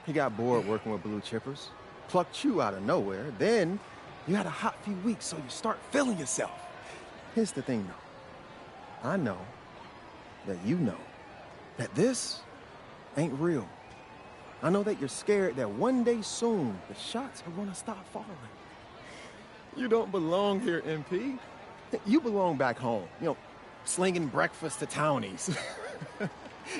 He got bored working with blue chippers, plucked you out of nowhere, then you had a hot few weeks, so you start feeling yourself. Here's the thing, though. I know that you know that this ain't real. I know that you're scared that one day soon the shots are gonna stop falling. You don't belong here, MP. You belong back home, slinging breakfast to townies.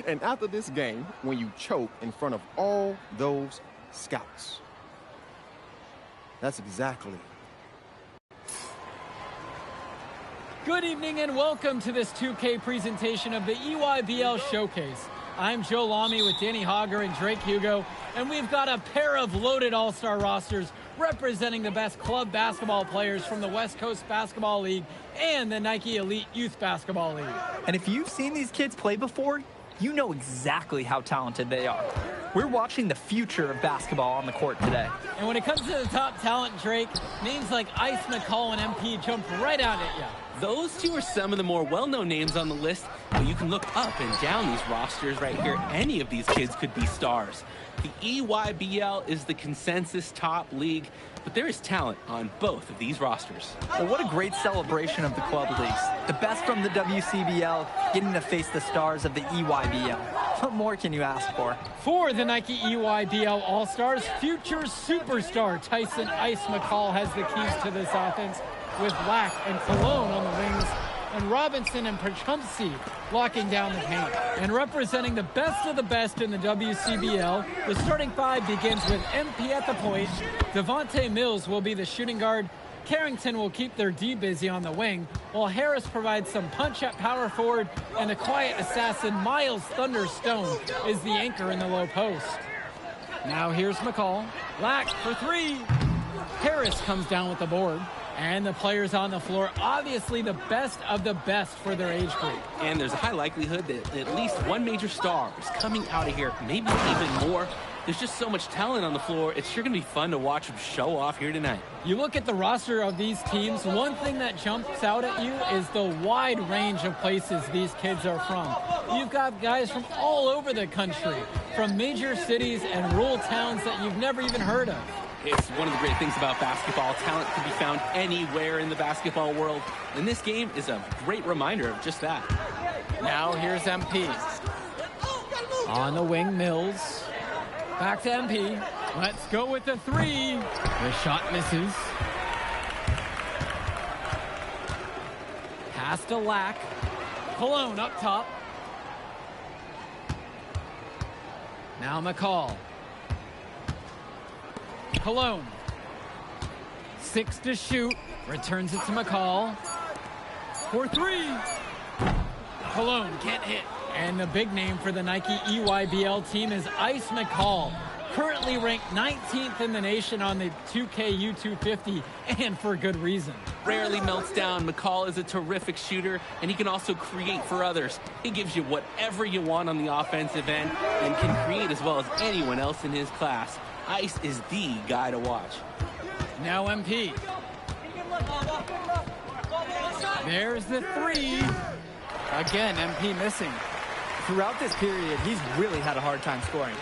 And after this game, when you choke in front of all those scouts, that's exactly. Good evening and welcome to this 2K presentation of the EYBL Showcase. I'm Joe Lamy with Danny Hogger and Drake Hugo, and we've got a pair of loaded all-star rosters representing the best club basketball players from the West Coast Basketball League and the Nike Elite Youth Basketball League. And if you've seen these kids play before, you know exactly how talented they are. We're watching the future of basketball on the court today. And when it comes to the top talent, Drake, names like Ice McCall and MP jump right out at you. Those two are some of the more well-known names on the list, but you can look up and down these rosters right here. Any of these kids could be stars. The EYBL is the consensus top league, but there is talent on both of these rosters. Well, what a great celebration of the club leagues. The best from the WCBL getting to face the stars of the EYBL. What more can you ask for? For the Nike EYBL All-Stars, future superstar Tyson Ice McCall has the keys to this offense, with Lack and Cologne on the wings, and Robinson and Perchumsey locking down the paint. And representing the best of the best in the WCBL, the starting five begins with MP at the point. Devontae Mills will be the shooting guard. Carrington will keep their D busy on the wing, while Harris provides some punch at power forward, and the quiet assassin Miles Thunderstone is the anchor in the low post. Now here's McCall. Lack for three. Harris comes down with the board. And the players on the floor, obviously the best of the best for their age group. And there's a high likelihood that at least one major star is coming out of here, maybe even more. There's just so much talent on the floor. It's sure going to be fun to watch them show off here tonight. You look at the roster of these teams, one thing that jumps out at you is the wide range of places these kids are from. You've got guys from all over the country, from major cities and rural towns that you've never even heard of. It's one of the great things about basketball. Talent can be found anywhere in the basketball world, and this game is a great reminder of just that. Now here's MP. On the wing, Mills. Back to MP. Let's go with the three. The shot misses. Pass to Lack. Cologne up top. Now McCall. Cologne. 6 to shoot. Returns it to McCall. For three. Cologne can't hit. And the big name for the Nike EYBL team is Ice McCall. Currently ranked 19th in the nation on the 2K U250, and for good reason. Rarely melts down. McCall is a terrific shooter, and he can also create for others. He gives you whatever you want on the offensive end and can create as well as anyone else in his class. Ice is the guy to watch. Now MP. There's the three. Again, MP missing. Throughout this period, he's really had a hard time scoring.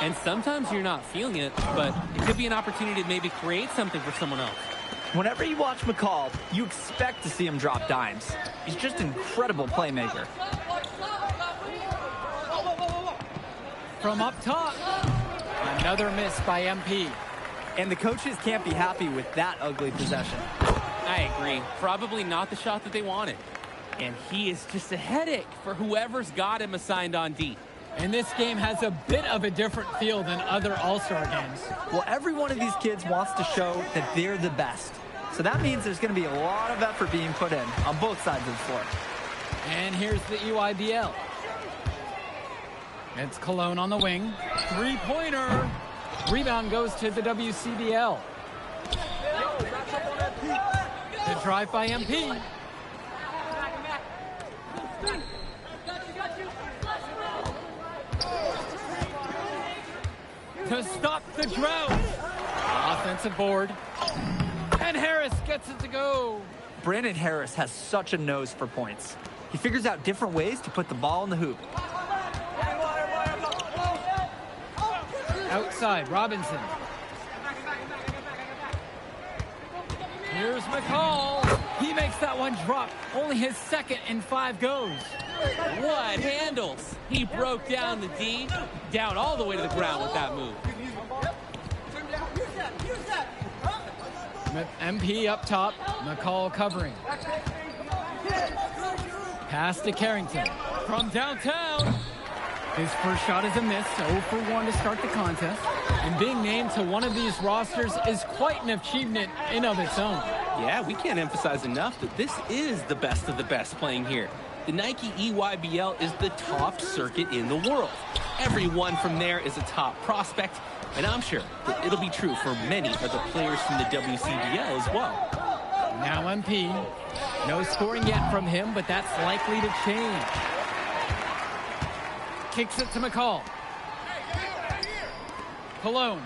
And sometimes you're not feeling it, but it could be an opportunity to maybe create something for someone else. Whenever you watch McCall, you expect to see him drop dimes. He's just an incredible playmaker. From up top. Another miss by MP. And the coaches can't be happy with that ugly possession. I agree. Probably not the shot that they wanted. And he is just a headache for whoever's got him assigned on D. And this game has a bit of a different feel than other All-Star games. Well, every one of these kids wants to show that they're the best. So that means there's going to be a lot of effort being put in on both sides of the floor. And here's the EYBL. It's Cologne on the wing. Three-pointer. Rebound goes to the WCBL. The drive by MP. To stop the drought. Offensive board. And Harris gets it to go. Brandon Harris has such a nose for points. He figures out different ways to put the ball in the hoop. outside, Robinson. Here's McCall. He makes that one drop. Only his second in 5 goes. What handles? He broke down the D, down all the way to the ground with that move. MP up top, McCall covering. Pass to Carrington from downtown. His first shot is a miss, 0 for 1 to start the contest. And being named to one of these rosters is quite an achievement in of its own. Yeah, we can't emphasize enough that this is the best of the best playing here. The Nike EYBL is the top circuit in the world. Everyone from there is a top prospect, and I'm sure that it'll be true for many of the players from the WCBL as well. Now MP. No scoring yet from him, but that's likely to change. Kicks it to McCall. Cologne.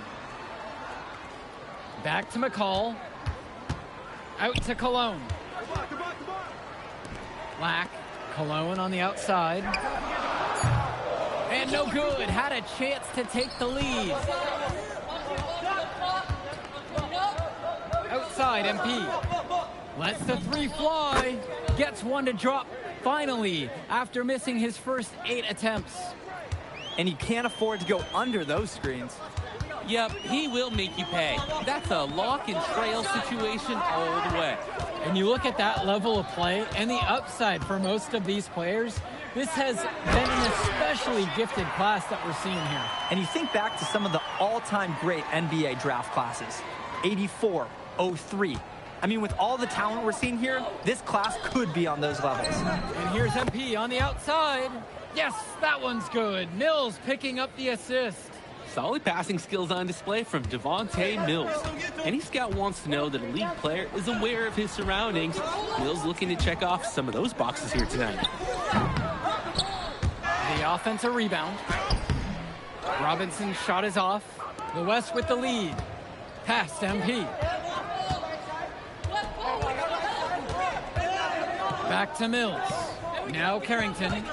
Back to McCall. Out to Cologne. Lack. Cologne on the outside. And no good. Had a chance to take the lead. Outside, MP. Lets the 3 fly. Gets one to drop finally after missing his first 8 attempts. And he can't afford to go under those screens. Yep, he will make you pay. That's a lock and trail situation all the way. And you look at that level of play and the upside for most of these players, this has been an especially gifted class that we're seeing here. And you think back to some of the all-time great NBA draft classes. 84, 03. I mean, with all the talent we're seeing here, this class could be on those levels. And here's MP on the outside. Yes, that one's good. Mills picking up the assist. Solid passing skills on display from Devontae Mills. Any scout wants to know that a league player is aware of his surroundings. Mills looking to check off some of those boxes here tonight. The offensive rebound. Robinson's shot is off. The West with the lead. Pass to MP. Back to Mills. Now Carrington.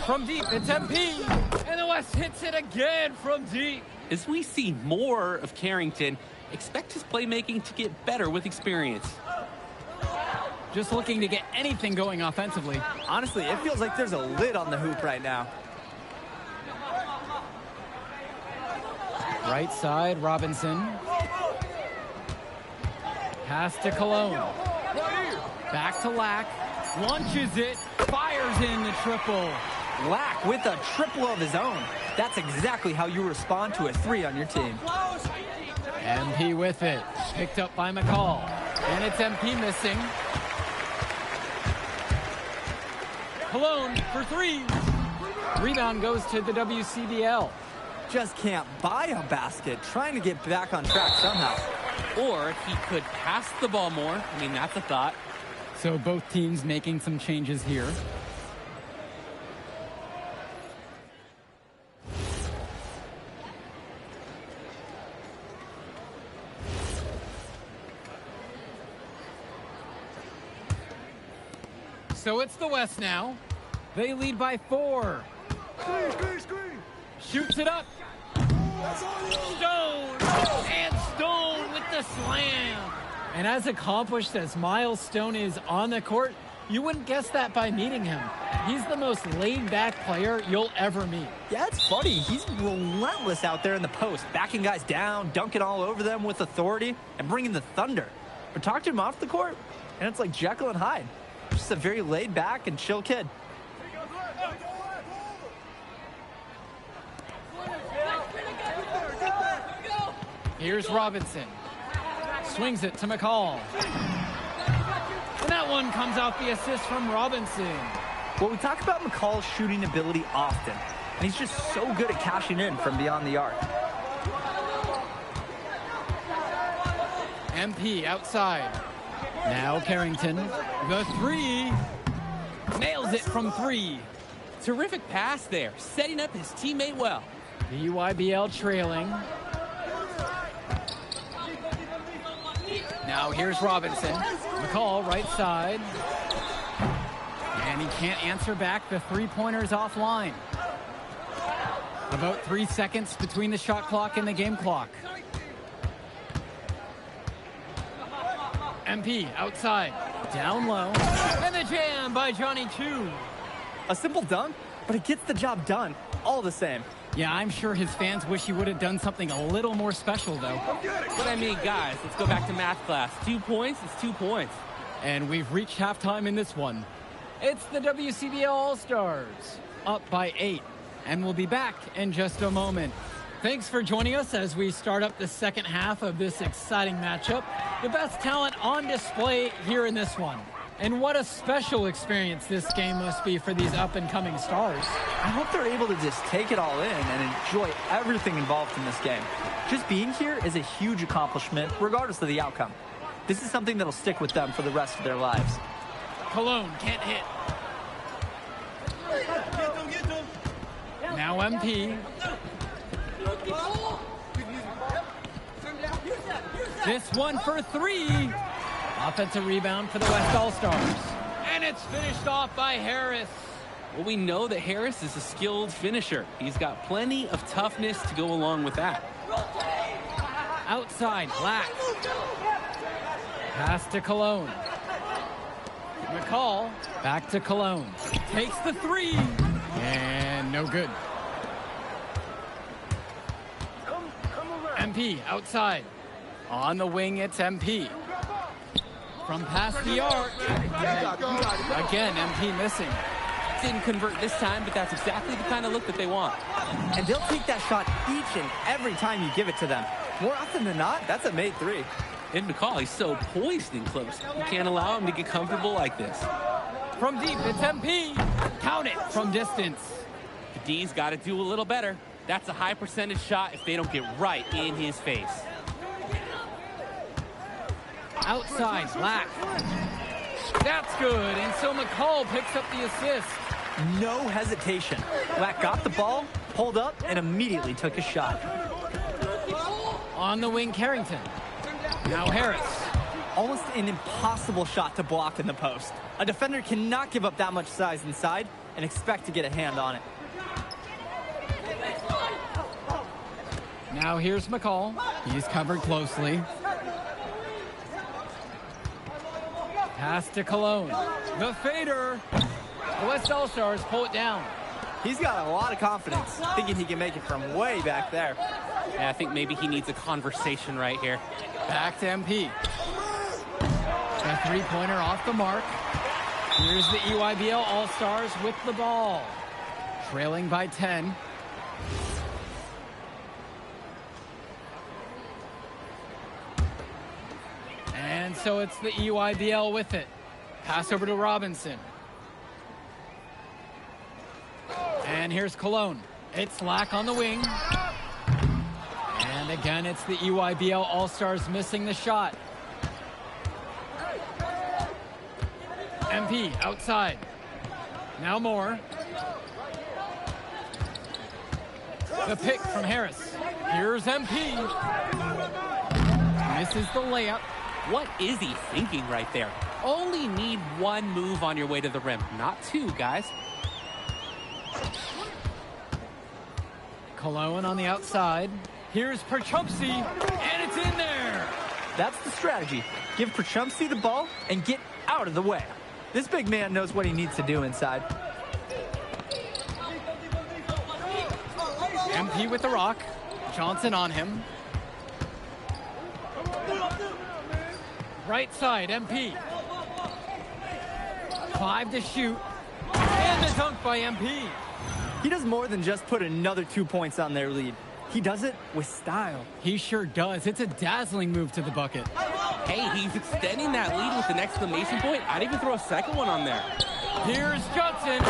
From deep, it's MP. And the West hits it again from deep. As we see more of Carrington, expect his playmaking to get better with experience. Just looking to get anything going offensively. Honestly, it feels like there's a lid on the hoop right now. Right side, Robinson. Pass to Cologne. Back to Lack. Launches it. Fires in the triple. Lack with a triple of his own. That's exactly how you respond to a 3 on your team. MP with it. Picked up by McCall. And it's MP missing. Cologne for 3. Rebound goes to the WCBL. Just can't buy a basket. Trying to get back on track somehow. Or he could pass the ball more. I mean, that's a thought. So both teams making some changes here. So it's the West now. They lead by 4. Screen. Shoots it up. Stone. And Stone with the slam. And as accomplished as Miles Stone is on the court, you wouldn't guess that by meeting him. He's the most laid-back player you'll ever meet. Yeah, it's funny. He's relentless out there in the post, backing guys down, dunking all over them with authority, and bringing the thunder. But talk to him off the court, and it's like Jekyll and Hyde. Just a very laid-back and chill kid. Here's Robinson. Swings it to McCall. And that one comes off the assist from Robinson. Well, we talk about McCall's shooting ability often, and he's just so good at cashing in from beyond the arc. MP outside. Now Carrington. The 3. Nails it from 3. Terrific pass there, setting up his teammate well. The UYBL trailing. Now here's Robinson. McCall right side. And he can't answer back. The 3-pointer's offline. About 3 seconds between the shot clock and the game clock. MP outside, down low, and the jam by Johnny 2. A simple dunk, but it gets the job done all the same. Yeah, I'm sure his fans wish he would have done something a little more special, though. But I mean, guys, let's go back to math class. 2 points is 2 points. And we've reached halftime in this one. It's the WCBL All-Stars, up by 8. And we'll be back in just a moment. Thanks for joining us as we start up the second half of this exciting matchup. The best talent on display here in this one. And what a special experience this game must be for these up-and-coming stars. I hope they're able to just take it all in and enjoy everything involved in this game. Just being here is a huge accomplishment, regardless of the outcome. This is something that'll stick with them for the rest of their lives. Cologne can't hit. Now MP. This one for 3. Offensive rebound for the West All-Stars. And it's finished off by Harris. Well, we know that Harris is a skilled finisher. He's got plenty of toughness to go along with that. Outside, Black. Pass to Cologne. McCall, back to Cologne. Takes the 3. And no good. MP outside. On the wing, it's MP. From past the arc. Again, MP missing. Didn't convert this time, but that's exactly the kind of look that they want. And they'll take that shot each and every time you give it to them. More often than not, that's a made 3. And McCall, he's so poised and close. You can't allow him to get comfortable like this. From deep, it's MP. Count it from distance. The D's got to do a little better. That's a high percentage shot if they don't get right in his face. Outside, Black. That's good, and so McCall picks up the assist. No hesitation. Black got the ball, pulled up, and immediately took a shot. On the wing, Carrington. Now Harris. Almost an impossible shot to block in the post. A defender cannot give up that much size inside and expect to get a hand on it. Now here's McCall. He's covered closely. Pass to Cologne. The fader. The West All-Stars pull it down. He's got a lot of confidence, thinking he can make it from way back there. Yeah, I think maybe he needs a conversation right here. Back to MP. A three-pointer off the mark. Here's the EYBL All-Stars with the ball. Trailing by 10. And so it's the EYBL with it. Pass over to Robinson. And here's Cologne. It's Lack on the wing. And again, it's the EYBL All-Stars missing the shot. MP outside. Now Moore. The pick from Harris. Here's MP. Misses the layup. What is he thinking right there? Only need one move on your way to the rim, not 2, guys. Cologne on the outside. Here's Perchumpsey, and it's in there. That's the strategy. Give Perchumpsey the ball and get out of the way. This big man knows what he needs to do inside. MP with the rock. Johnson on him. Right side, MP. 5 to shoot. And the dunk by MP. He does more than just put another 2 points on their lead. He does it with style. He sure does. It's a dazzling move to the bucket. Hey, he's extending that lead with an exclamation point. I'd even throw a second one on there. Here's Johnson.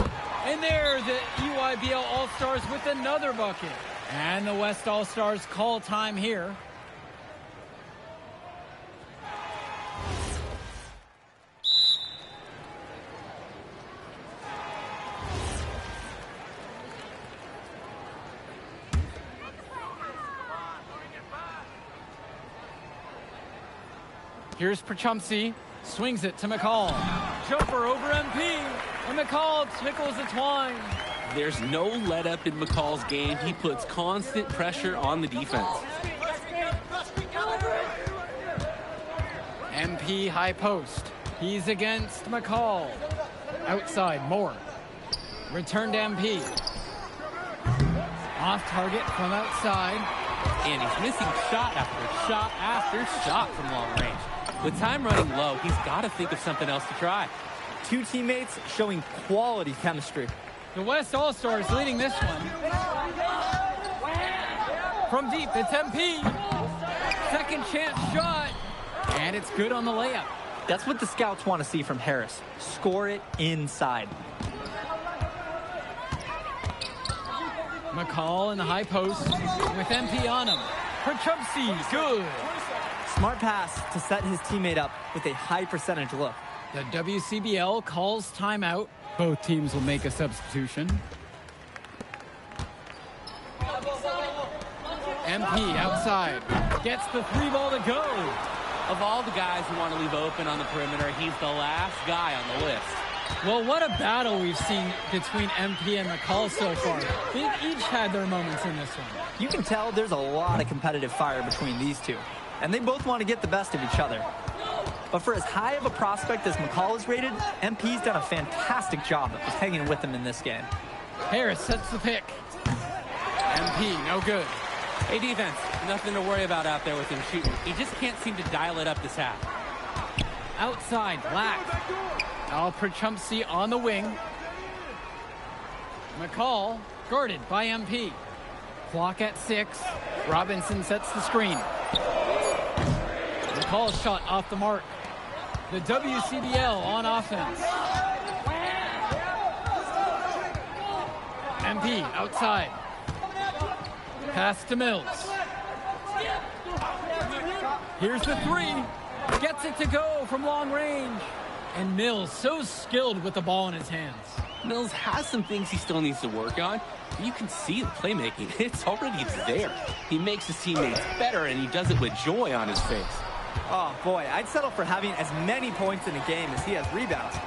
And there, the EYBL All-Stars with another bucket. And the West All-Stars call time here. Here's Perchumpsey, swings it to McCall. Jumper over MP, and McCall tickles the twine. There's no let-up in McCall's game. He puts constant pressure on the defense. MP high post. He's against McCall. Outside, Moore. Return to MP. Off target from outside. And he's missing shot after shot after shot from long range. With time running low, he's got to think of something else to try. Two teammates showing quality chemistry. The West All-Stars leading this one. From deep, it's MP. Second chance shot. And it's good on the layup. That's what the scouts want to see from Harris. Score it inside. McCall in the high post with MP on him. Perchumsey, good. Smart pass to set his teammate up with a high percentage look. The WCBL calls timeout. Both teams will make a substitution. MP outside. Gets the three ball to go. Of all the guys who want to leave open on the perimeter, he's the last guy on the list. Well, what a battle we've seen between MP and McCall so far. They've each had their moments in this one. You can tell there's a lot of competitive fire between these two, and they both want to get the best of each other. But for as high of a prospect as McCall is rated, MP's done a fantastic job of hanging with him in this game. Harris sets the pick. MP, no good. Hey, defense, nothing to worry about out there with him shooting. He just can't seem to dial it up this half. Outside, Black. Perchumsey on the wing. McCall guarded by MP. Clock at 6. Robinson sets the screen. McCall's shot off the mark. The WCBL on offense. MP outside. Pass to Mills. Here's the three. Gets it to go from long range. And Mills, so skilled with the ball in his hands. Mills has some things he still needs to work on. You can see the playmaking. It's already there. He makes his teammates better, and he does it with joy on his face. Oh, boy, I'd settle for having as many points in a game as he has rebounds.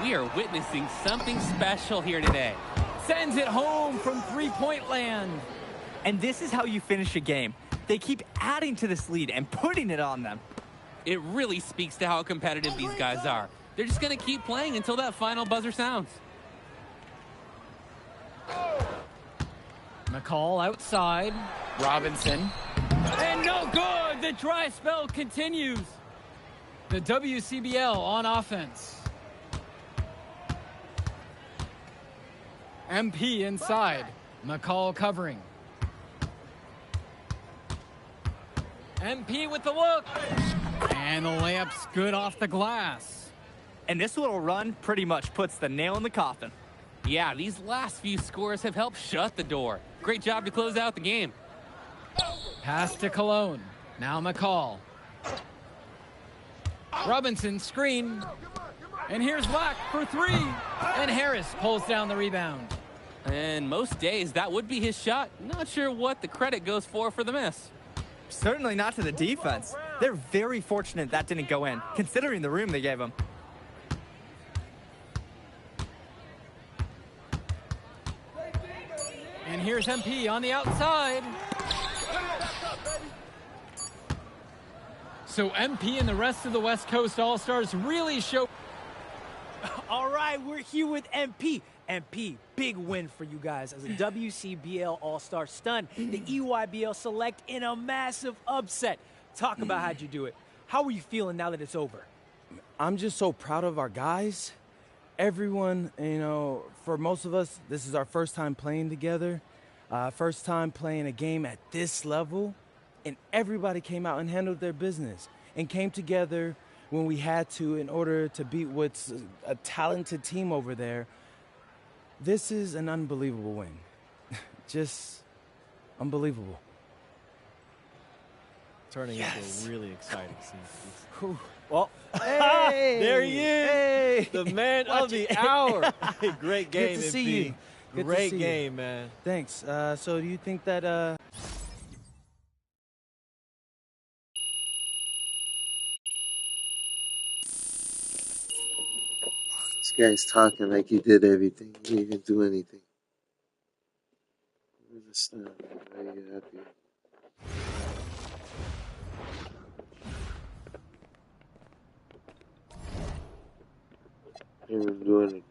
We are witnessing something special here today. Sends it home from three-point land. And this is how you finish a game. They keep adding to this lead and putting it on them. It really speaks to how competitive these guys are. They're just going to keep playing until that final buzzer sounds. McCall outside. Robinson. And no good! The dry spell continues. The WCBL on offense. MP inside. McCall covering. MP with the look. And the layup's good off the glass. And this little run pretty much puts the nail in the coffin. Yeah, these last few scores have helped shut the door. Great job to close out the game. Pass to Cologne. Now McCall. Robinson screen. And here's Black for three. And Harris pulls down the rebound. And most days, that would be his shot. Not sure what the credit goes for the miss. Certainly not to the defense. They're very fortunate that didn't go in, considering the room they gave him. And here's MP on the outside. So MP and the rest of the West Coast All-Stars really show. All right, we're here with MP. MP, big win for you guys as a WCBL All-Star stun. The EYBL select in a massive upset. Talk about how'd you do it. How are you feeling now that it's over? I'm just so proud of our guys. Everyone, you know, for most of us, this is our first time playing together, first time playing a game at this level, and everybody came out and handled their business and came together when we had to in order to beat what's a talented team over there. This is an unbelievable win. Just unbelievable. Turning into a really exciting scene. Well, Hey, there he is. Hey, The man of the hour. Great game, Good to see MP. you. Good to Great see you. game, man. Thanks. So do you think that This guy's talking like he did everything. He didn't do anything. understand. I'm very happy. Can't even do anything.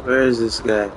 Where is this guy?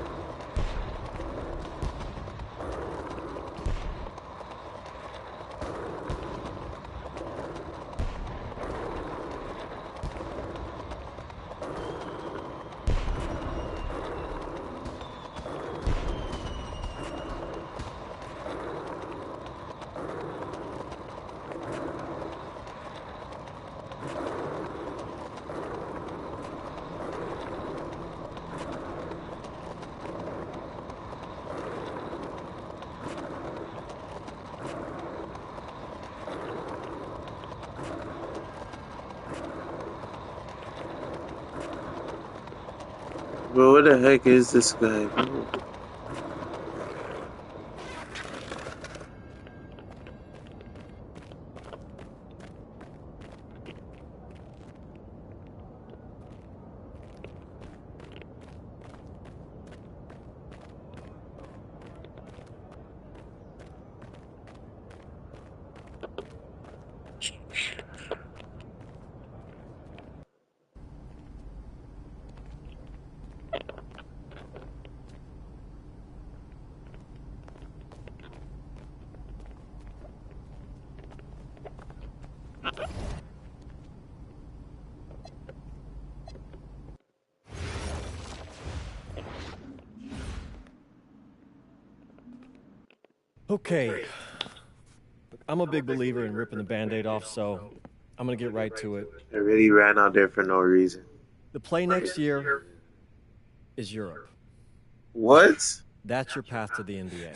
Bro, what the heck is this guy, bro? Okay. I'm a big believer in ripping the Band-Aid off, so I'm going to get right to it. I really ran out there for no reason. The play next year is Europe. What? That's your path to the NBA.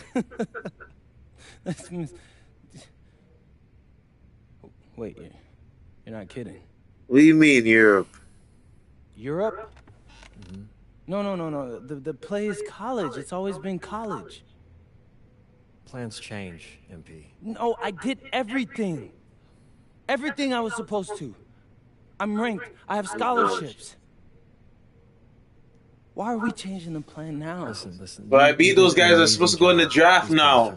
Wait, you're not kidding. What do you mean, Europe? Europe? Mm-hmm. No. The play is college. It's always been college. Plans change, MP. No, I did everything. Everything I was supposed to. I'm ranked. I have scholarships. Why are we changing the plan now? Listen. But I beat those guys that are supposed to go in the draft now.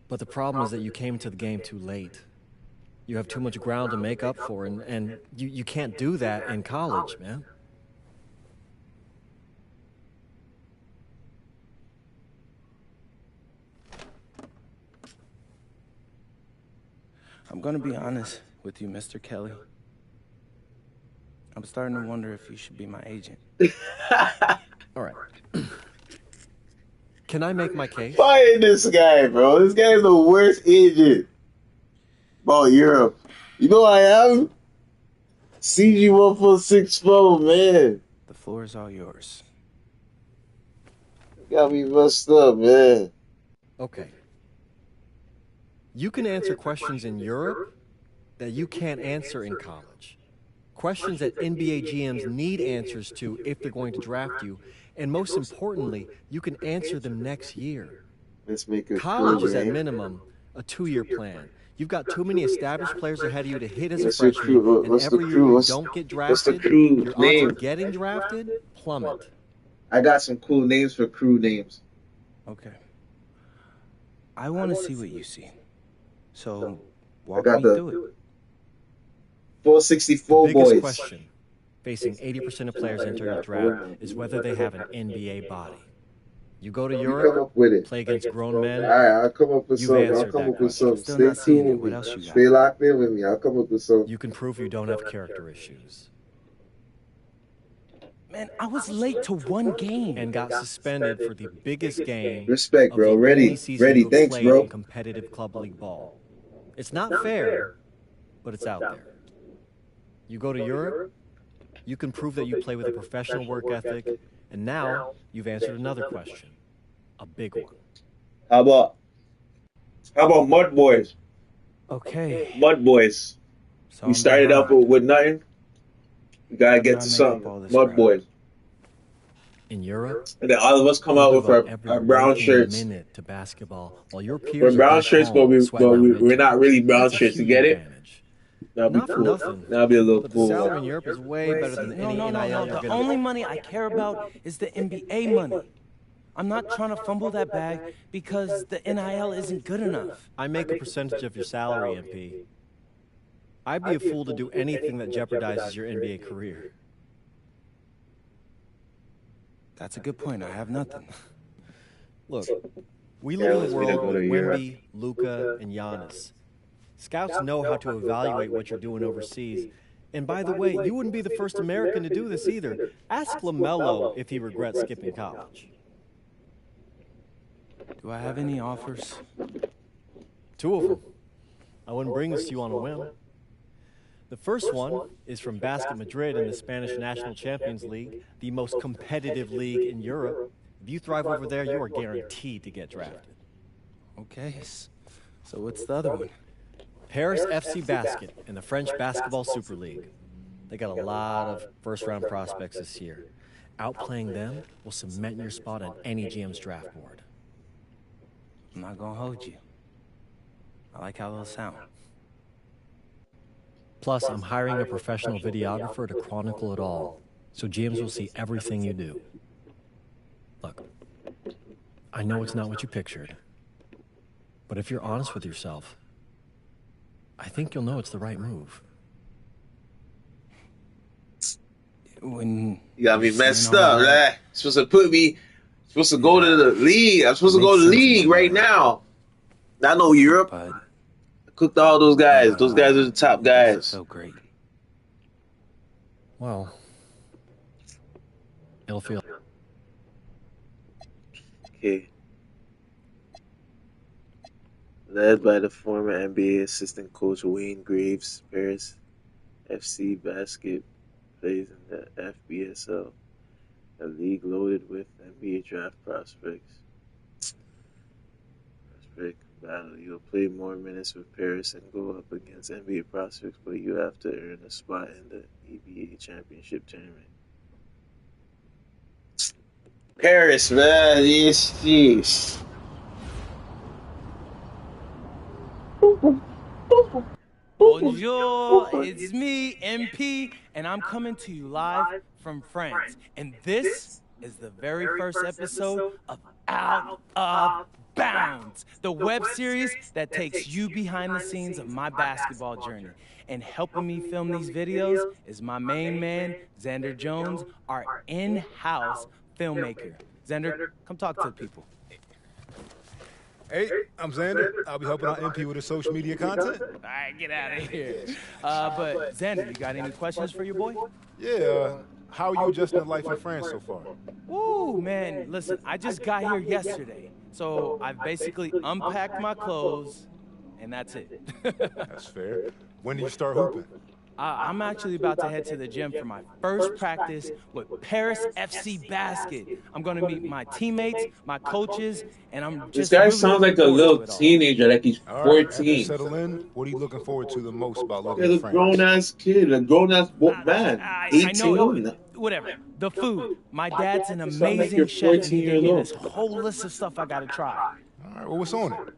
But the problem is that you came to the game too late. You have too much ground to make up for, and you can't do that in college, man. I'm gonna be honest with you, Mr. Kelly. I'm starting to wonder if you should be my agent. All right. Can I make my case? Fire this guy, bro. This guy is the worst agent. About Europe. You know who I am? Cg1464, man. The floor is all yours. You got me messed up, man. Okay. You can answer questions in Europe that you can't answer in college. Questions that NBA GMs need answers to if they're going to draft you. And most importantly, you can answer them next year. Let's make it College cool, is at man. minimum a 2-year plan. You've got too many established players ahead of you to hit as a What's the freshman, crew? and What's the every year crew? you What's- don't get what's the drafted, crew your odds name? of getting drafted plummet. I got some cool names for crew names. Okay. I want to see what you see. So I walk got me the through it. 464 Biggest boys. question facing 80% of players entering the draft is whether they have an NBA body. You go to You come Europe, up with it. play against grown men. All right, I'll come up with You've some. I'll answered come that up with question. some. Still Stay not seeing tuned it. with What me. else you got? Stay locked in with me. I'll come up with some. You can prove you don't have character issues. Man, I was late to one game. And got suspended for the biggest game Respect, of bro. the Ready. only season Ready. you have Thanks, played bro. in competitive club league ball. It's not fair, but it's out there. You go to Europe, you can prove that you play with a professional work ethic, and now you've answered another question, a big one. How about Mud Boys? Okay. Mud Boys. So We started off with nothing. We gotta get to something. Mud Boys. In Europe, And then all of us come out with our brown shirts. Minute to basketball, while your peers We're are brown back shirts, home but sweating out we're winter. not really brown That's a shirts. You huge get it? advantage. That'll be Not for cool. nothing, That'll be a little but the cool. salary in Europe is way better than any No. NIL you're The gonna only get. money I care about is the NBA money. I'm not trying to fumble that bag because the NIL isn't good enough. I make a percentage of your salary, MP. I'd be a fool to do anything that jeopardizes your NBA career. That's a good point. I have nothing. Look, we live in a we don't world go with to Europe. Wemby, Luka, and Giannis. Scouts know how to evaluate what you're doing overseas. And by the way, you wouldn't be the first American to do this either. Ask LaMelo if he regrets skipping college. Do I have any offers? 2 of them. I wouldn't bring this to you on a whim. The first one is from Basket Madrid in the Spanish National Champions League, the most competitive league in Europe. If you thrive over there, you are guaranteed to get drafted. Okay. So what's the other one? Paris FC Basket in the French Basketball Super League. They got a lot of first-round prospects this year. Outplaying them will cement your spot on any GM's draft board. I'm not gonna hold you. I like how those sound. Plus, I'm hiring a professional videographer to chronicle it all, so GMs will see everything you do. Look, I know it's not what you pictured, but if you're honest with yourself, I think you'll know it's the right move. When You got me you're messed saying all up, that, right? Supposed to go to the league. I'm supposed to go to the league right now. I know Europe. But I cooked all those guys. Those guys are the top guys. so great. Well, it'll feel... Okay. Led by the former NBA assistant coach Wayne Graves, Paris FC Basket plays in the FBSL, a league loaded with NBA draft prospects. Prospect battle. You'll play more minutes with Paris and go up against NBA prospects, but you have to earn a spot in the EBA championship tournament. Paris, man, jeez. Bonjour, it's me, MP, and I'm coming to you live from France. And this is the very first episode of Out of Bounds, the web series that takes you behind the scenes of my basketball journey. And helping me film these videos is my main man, Xander Jones, our in-house filmmaker. Xander, come talk to the people. Hey, I'm Xander. I'll be helping out MP with his social media content. All right, get out of here. But Xander, you got any questions for your boy? Yeah, how are you adjusting to life in France so far? Woo, man, listen, I just got here yesterday. So I've basically unpacked my clothes, and that's it. That's fair. When do you start hooping? I'm actually about to head to the gym for my first practice with Paris FC Basket. I'm going to meet my teammates, my coaches, and I'm just This guy really sounds like a looking little forward to it all. teenager, like he's All right, after you 14. settle in, what are you looking forward to the most about living He's in a France? grown-ass kid, a grown-ass man. I 18. know, whatever. The food. My dad's an sound like amazing you're chef, and 14 he gave me years this old. whole list of stuff I got to try. All right, well, what's on it?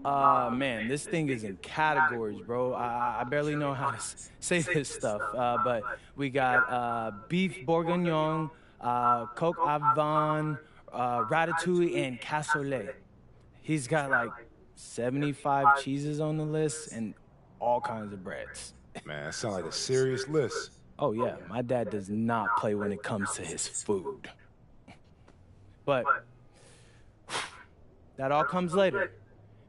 Man, this thing is in categories, bro. I barely know how to say this stuff. But we got beef bourguignon, coq au vin, ratatouille, and cassoulet. He's got like 75 cheeses on the list and all kinds of breads. Man, that sounds like a serious list. Oh, yeah, my dad does not play when it comes to his food. But that all comes later,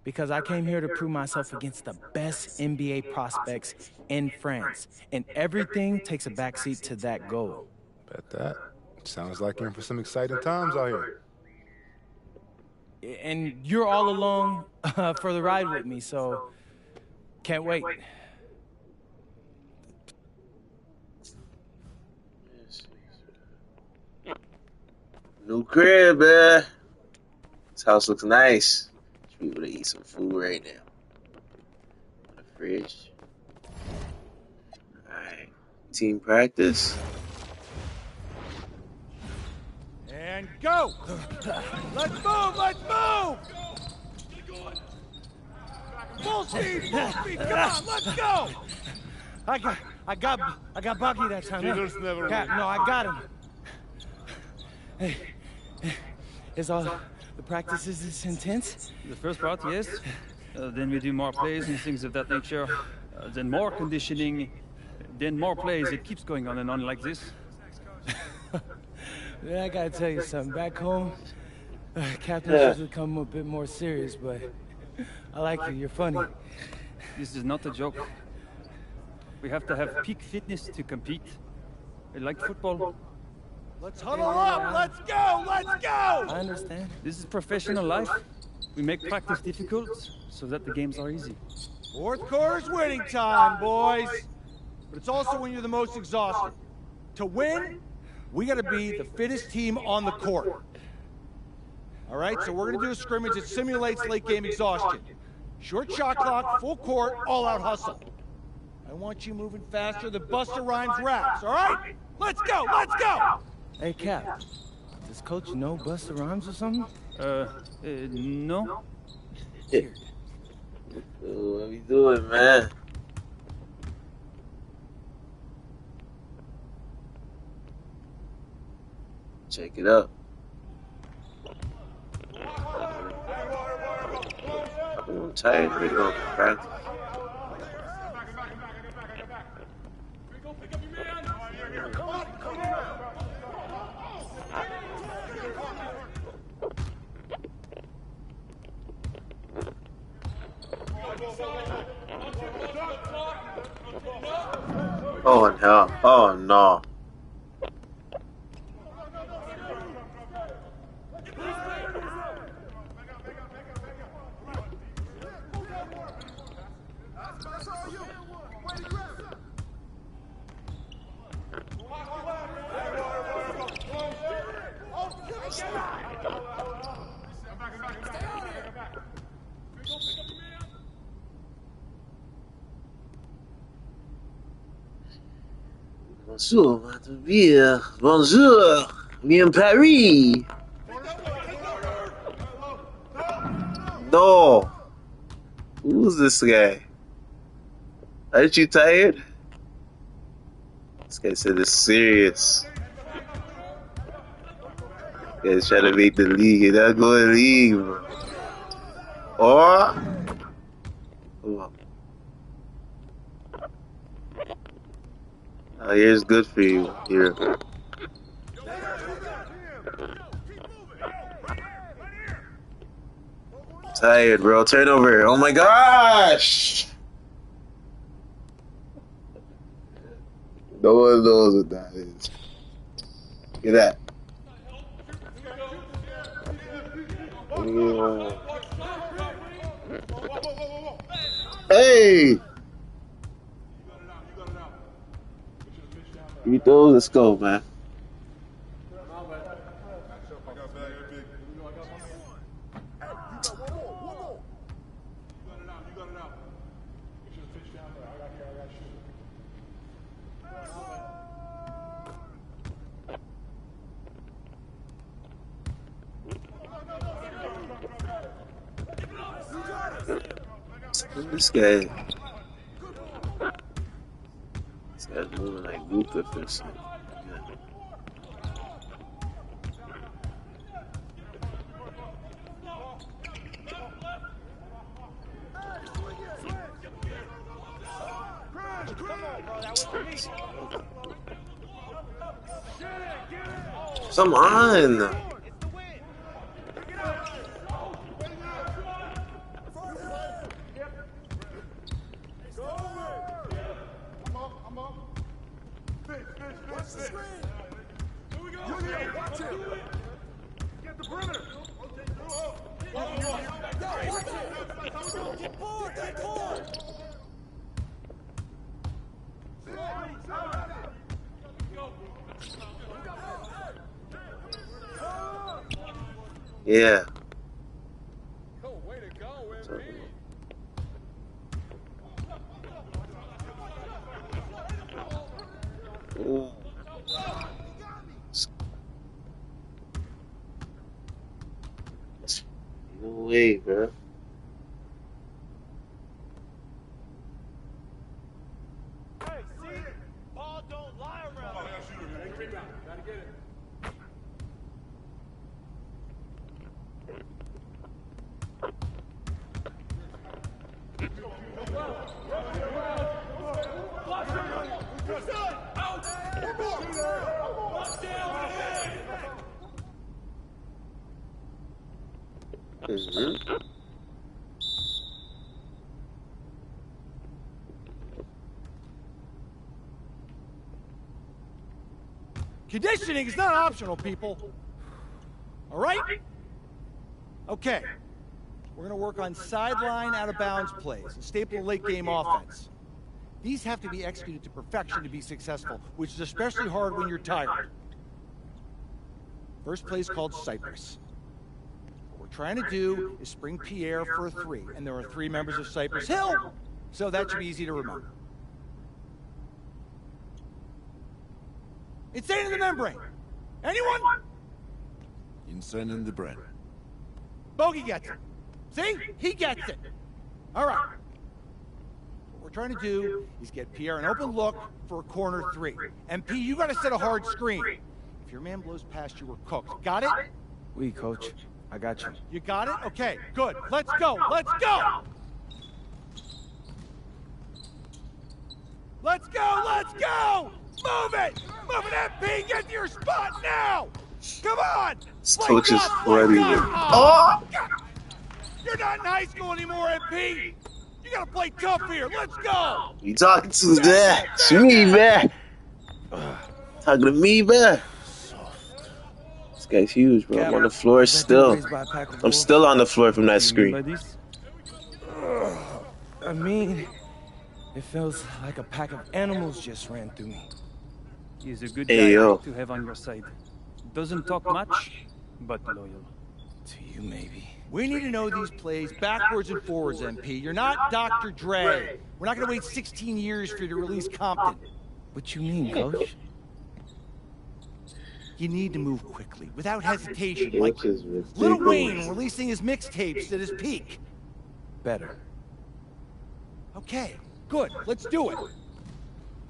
because I came here to prove myself against the best NBA prospects in France, and everything takes a backseat to that goal. Bet that. Sounds like you're in for some exciting times out here. And you're all along for the ride with me, so can't wait. New crib, man. This house looks nice. Should be able to eat some food right now. On the fridge. Alright. Team practice. And go! Let's move! Let's move! Full speed! Full speed! Come on! Let's go! I got Bucky that time. Cap, no, I got him. Hey, is all the practices this intense? The first part, yes. Then we do more plays and things of that nature. Then more conditioning. Then more plays. It keeps going on and on like this. Yeah, I gotta tell you something. Back home, captains usually come a bit more serious, but I like you. You're funny. This is not a joke. We have to have peak fitness to compete. Like football. Let's huddle up! Let's go! Let's go! I understand. This is professional life. We make practice difficult so that the games are easy. Fourth quarter's winning time, boys. But it's also when you're the most exhausted. To win, we gotta be the fittest team on the court. All right, so we're gonna do a scrimmage that simulates late game exhaustion. Short shot clock, full court, all-out hustle. I want you moving faster than Busta Rhymes raps, all right? Let's go! Let's go! Hey, Cap, does Coach know Busta Rhymes or something? No. What we doing, man? Check it up. I'm tired. We go practice. Oh no! Oh no! Bonjour, Madame Beer. Bonjour, me in Paris. No. Who's this guy? Aren't you tired? This guy said it's serious. This guy's trying to make the league. You're not going to league, bro. Or... Oh, here's good for you. Here. Tired, bro. Turnover. Oh my gosh! No one knows what that is. Look at that. Hey! Give me those. Let's go, man. This guy's moving like Luka for something. Come on. Yeah. Ooh. No way, bro. Conditioning is not optional, people. All right? Okay. We're going to work on sideline out-of-bounds plays and staple late-game offense. These have to be executed to perfection to be successful, which is especially hard when you're tired. First play is called Cypress. What we're trying to do is spring Pierre for a 3, and there are 3 members of Cypress Hill, so that should be easy to remember. Insane in the membrane. Anyone? Insane in the brain. Bogey gets it. See? He gets it. All right. What we're trying to do is get Pierre an open look for a corner 3. MP, you got to set a hard screen. If your man blows past you, we're cooked. Got it? Oui, coach. I got you. You got it? Okay, good. Let's go. Let's go. Let's go. Let's go. Move it! Move it, MP! Get to your spot now! Come on! This coach is ready. Oh! You're not in high school anymore, MP! You gotta play tough here. Let's go! You talking to that? It's me, man. Talking to me, man. This guy's huge, bro. I'm on the floor still. I'm still on the floor from that screen. I mean, it feels like a pack of animals just ran through me. He's a good guy to have on your side. Doesn't talk much, but loyal. To you, maybe. We need to know these plays backwards and forwards, MP. You're not Dr. Dre. We're not going to wait 16 years for you to release Compton. What you mean, coach? You need to move quickly, without hesitation, like Lil Wayne releasing his mixtapes at his peak. Better. Okay, good. Let's do it.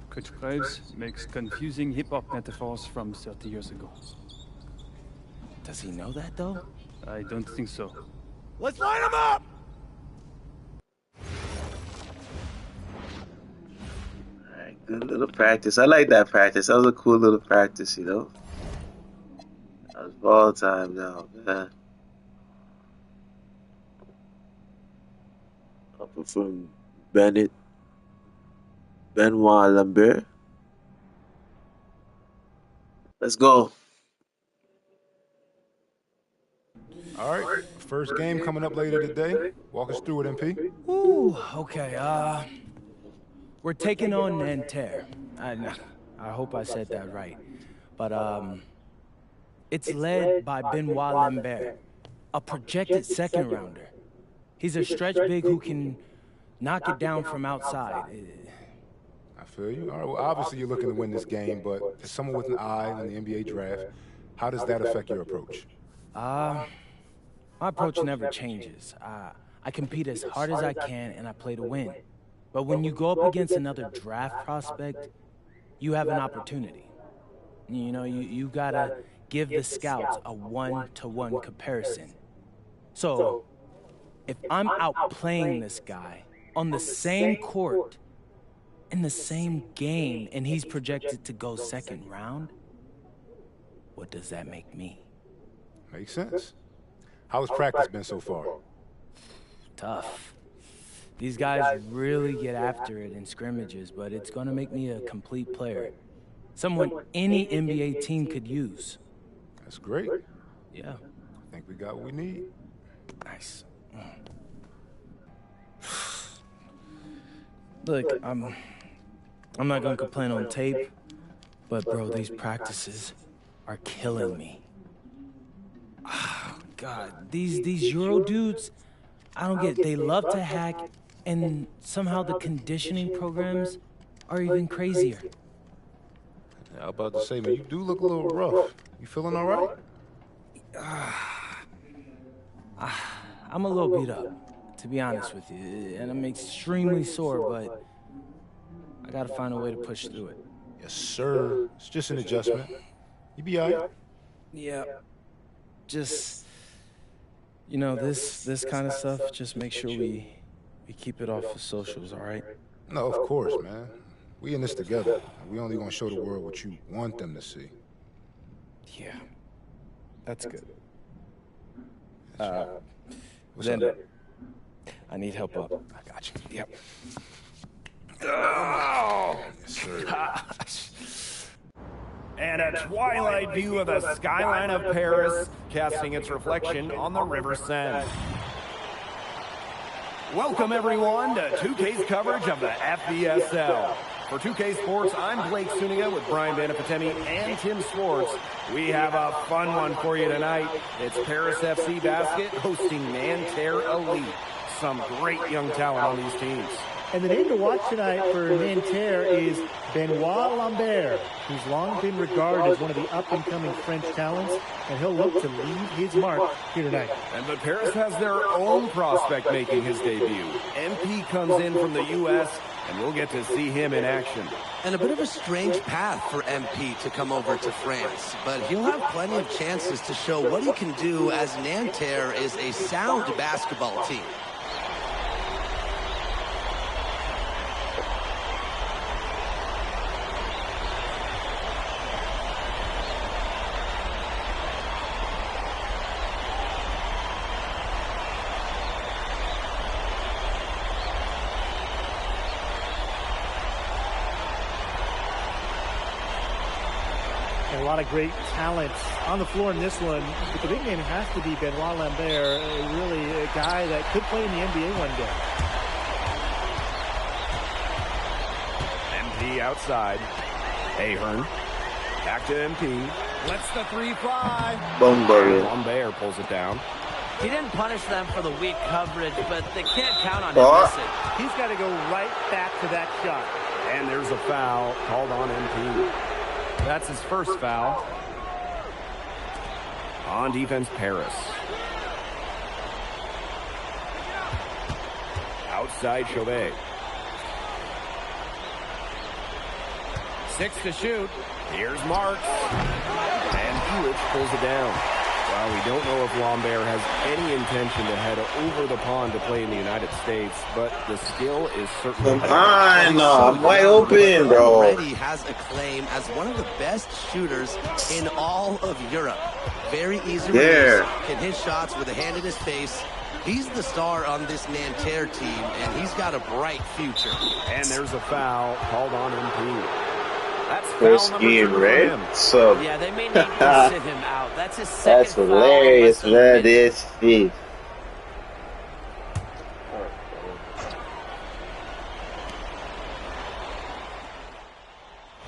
Coach Graves makes confusing hip-hop metaphors from 30 years ago. Does he know that, though? I don't think so. Let's line him up! Alright, good little practice. I like that practice. That was a cool little practice, you know? That was ball time now, man. Up from Benoit Lambert. Let's go. All right, first game coming up later today. Walk us through it, MP. Ooh, okay, we're taking on Nanterre. I hope I said that right. But, it's led by Benoit Lambert, a projected second rounder. He's a stretch big who can knock it down from outside. I feel you. All right, well, obviously you're looking to win this game, but as someone with an eye on the NBA draft, how does that affect your approach? My approach never changes. I compete as hard as I can, and I play to win. But when you go up against another draft prospect, you have an opportunity. You know, you gotta give the scouts a one-to-one comparison. So, if I'm outplaying this guy on the same court, in the same game and he's projected to go second round, what does that make me? Makes sense. How has practice been so far? Tough. These guys really get after it in scrimmages, but it's going to make me a complete player. Someone any NBA team could use. That's great. Yeah. I think we got what we need. Nice. Look, I'm not going to complain on tape, but bro, these practices are killing me. Oh, God, these Euro dudes, I don't get it. They love to hack, and somehow the conditioning programs are even crazier. I was about to say, man, you do look a little rough. You feeling all right? I'm a little beat up, to be honest with you, and I'm extremely sore, but I gotta find a way to push through it. Yes, sir. It's just an adjustment. You be all right? Yeah. Just, you know, this kind of stuff, just make sure we keep it off the socials, all right? No, of course, man. We in this together. We only gonna show the world what you want them to see. Yeah. That's good. What's Then up? I need help up. I got you. Yep. Oh, yes, sir. And a twilight view of the skyline of Paris, casting its reflection on the River Seine. Welcome, everyone, to 2K's coverage of the FBSL. For 2K Sports, I'm Blake Suniga with Brian Vanapatemi and Tim Swartz. We have a fun one for you tonight. It's Paris FC Basket hosting Nanterre Elite. Some great young talent on these teams. And the name to watch tonight for Nanterre is Benoit Lambert, who's long been regarded as one of the up-and-coming French talents, and he'll look to leave his mark here tonight. But Paris has their own prospect making his debut. MP comes in from the U.S., and we'll get to see him in action. And a bit of a strange path for MP to come over to France, but he'll have plenty of chances to show what he can do, as Nanterre is a sound basketball team. A lot of great talent on the floor in this one, but the big name has to be Benoit Lambert, really a guy that could play in the NBA one day. MP outside. Ahern. Back to MP. Lets the three fly. Lambert pulls it down. He didn't punish them for the weak coverage, but they can't count on him to miss it. He's got to go right back to that shot. And there's a foul called on MP. That's his first foul. On defense, Paris. Outside, Chauvet. 6 to shoot. Here's Marks. And Hewitt pulls it down. Well, we don't know if Lambert has any intention to head over the pond to play in the United States, but the skill is certainly... I'm wide open, bro. Already has a claim as one of the best shooters in all of Europe. Very easy release, can hit shots with a hand in his face. He's the star on this Nanterre team, and he's got a bright future. And there's a foul called on MP. That's first game, right? So yeah, they may need to sit him out. That's his second that's hilarious, man. This shit.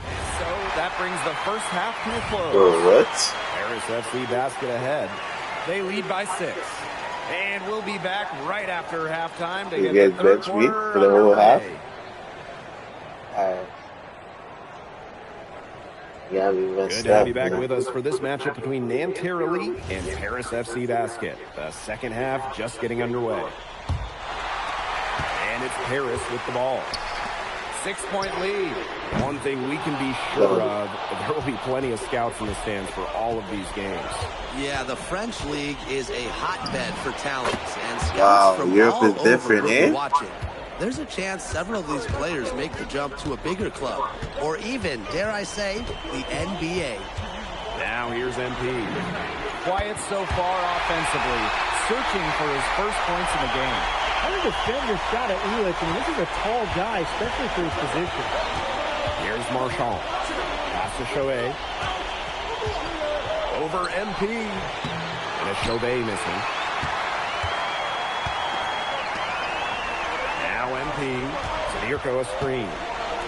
So that brings the first half to a close. Oh, what? Paris FC basket ahead. They lead by 6. And we'll be back right after halftime to You get guys the third bench me quarter for the whole half? underway. Alright. Yeah, we messed Good to have up, you back man. with us for this matchup between Nanterre Elite and Paris FC Basket. The second half just getting underway. And it's Paris with the ball. 6-point lead. One thing we can be sure of, there will be plenty of scouts in the stands for all of these games. Yeah, the French league is a hotbed for talent, and scouts from Europe all is different, over eh? watching. there's a chance several of these players make the jump to a bigger club, or even, dare I say, the NBA. Now here's MP. Quiet so far offensively, searching for his first points in the game. How to defend your shot at Elitch? I mean, this is a tall guy, especially for his position. Here's Marchand. Pass to Chauvet. Over MP. And a Chauvet missing. Now MP. Zadirko a screen.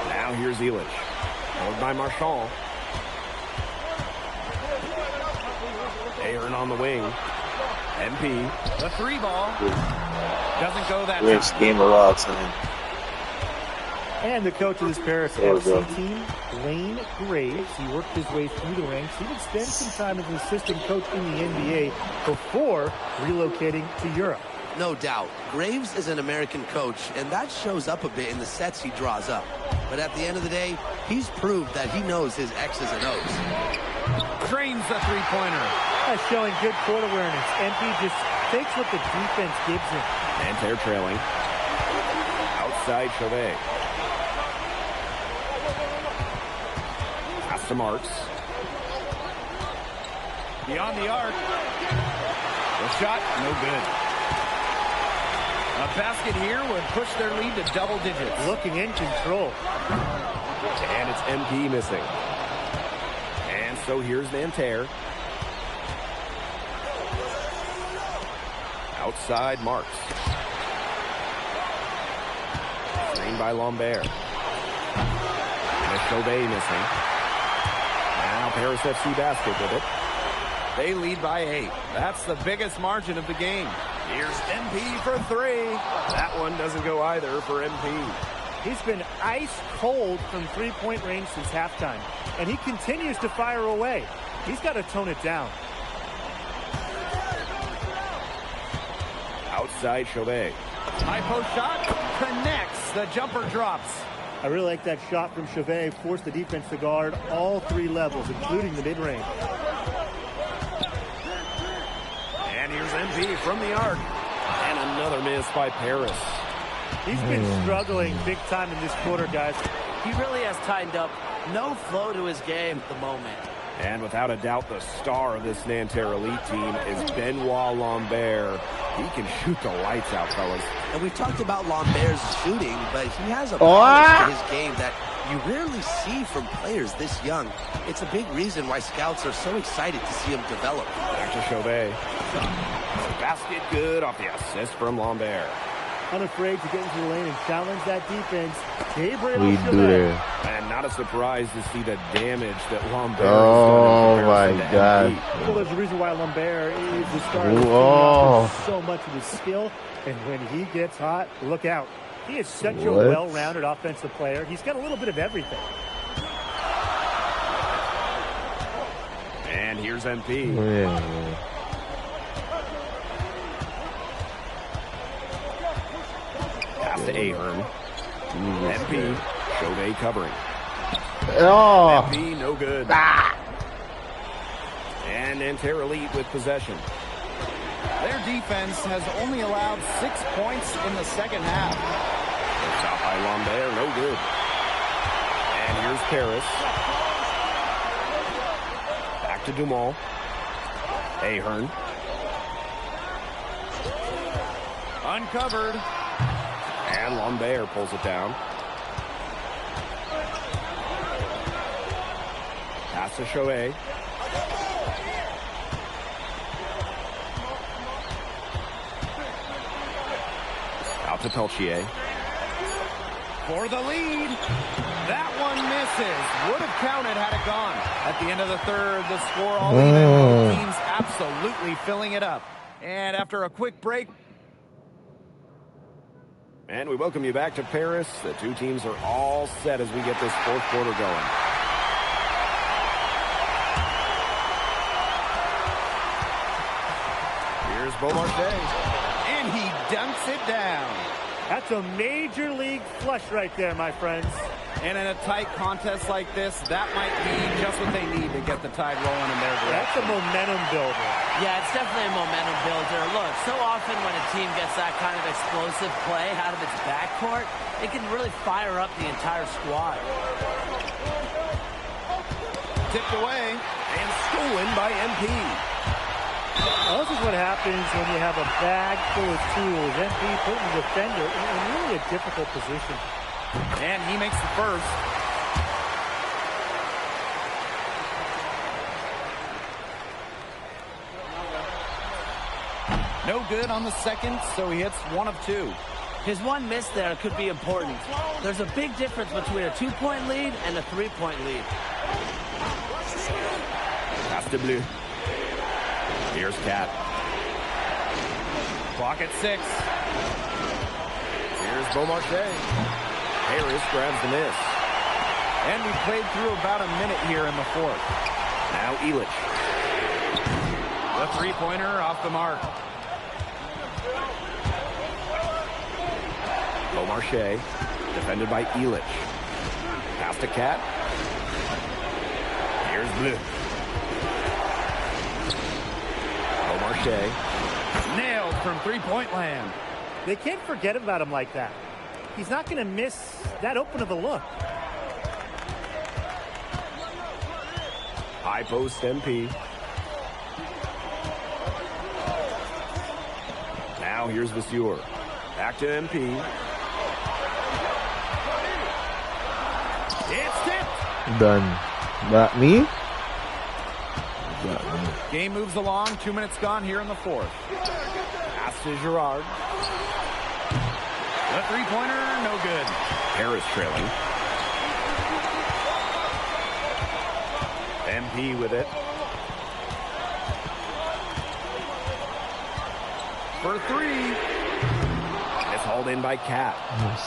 Now here's Elitch. Held by Marchand. Aaron on the wing. MP. The 3 ball. Doesn't go that Rich game of all time. And the coach of this Paris FC team, Blaine Graves, he worked his way through the ranks. He would spend some time as an assistant coach in the NBA before relocating to Europe. No doubt. Graves is an American coach, and that shows up a bit in the sets he draws up. But at the end of the day, he's proved that he knows his X's and O's. Drains the three-pointer. That's showing good court awareness. MP just takes what the defense gives him. And they're trailing. Outside Chauvet. Pass to Marks. Beyond the arc. The shot, no good. A basket here would push their lead to double digits. Looking in control. And it's MP missing. And so here's Nanterre. Outside Marks. Screen by Lambert. And a Chauvet missing. Now Paris FC basket with it. They lead by 8. That's the biggest margin of the game. Here's MP for 3. That one doesn't go either for MP. He's been ice cold from three-point range since halftime, and he continues to fire away. He's got to tone it down. Outside Chauvet. High post shot connects. The jumper drops. I really like that shot from Chauvet. Forced the defense to guard all 3 levels, including the mid-range. And here's MP from the arc. And another miss by Paris. He's been struggling big time in this quarter, guys. He really has tightened up. No flow to his game at the moment. And without a doubt, the star of this Nanterre Elite team is Benoit Lambert. He can shoot the lights out, fellas. And we've talked about Lambert's shooting, but he has a polish to his game that you rarely see from players this young. It's a big reason why scouts are so excited to see him develop. Back to Chauvet. Basket good off the assist from Lambert. Unafraid to get into the lane and challenge that defense. Gabriel We Chauvet. do that. And not a surprise to see the damage that Lambert Oh has my God. Well, there's a reason why Lambert is the star. Whoa. So much of his skill, and when he gets hot, look out. He is such a What? well-rounded offensive player. He's got a little bit of everything. And here's MP. Yeah. Pass to Ahern. MP. Chauvet covering. Oh. MP no good. And Nanterre Elite with possession. Their defense has only allowed 6 points in the second half. The shot by Lambert, no good. And here's Paris. Back to Dumont. Ahern. Uncovered. And Lambert pulls it down. Pass to Chauvet. Out to Peltier. For the lead. That one misses. Would have counted had it gone. At the end of the third, the score all even. Both teams absolutely filling it up. And after a quick break. And we welcome you back to Paris. The two teams are all set as we get this fourth quarter going. Here's Beaumarchais. And he dunks it down. That's a major league flush right there, my friends. And in a tight contest like this, that might be just what they need to get the tide rolling in their direction. That's a momentum builder. Yeah, it's definitely a momentum builder. Look, so often when a team gets that kind of explosive play out of its backcourt, it can really fire up the entire squad. Tipped away and stolen by MP. Well, this is what happens when you have a bag full of tools. MP putting the defender in really a difficult position. And he makes the first. No good on the second, so he hits 1 of 2. His one miss there could be important. There's a big difference between a 2-point lead and a 3-point lead. Pass to Blue. Here's Cat. Clock at 6. Here's Beaumarchais. Harris grabs the miss. And we played through about a minute here in the fourth. Now Elich. The three-pointer off the mark. Beaumarchais, defended by Elich. Pass to Cat. Here's Blue. Beaumarchais, nailed from three-point land. They can't forget about him like that. He's not going to miss that open of a look. High post MP. Now here's Vasseur. Back to MP. It's tipped. Done. That me? Game moves along. 2 minutes gone here in the fourth. Pass to Girard. The three-pointer, no good. Harris trailing. MP with it. For 3. It's hauled in by Cat.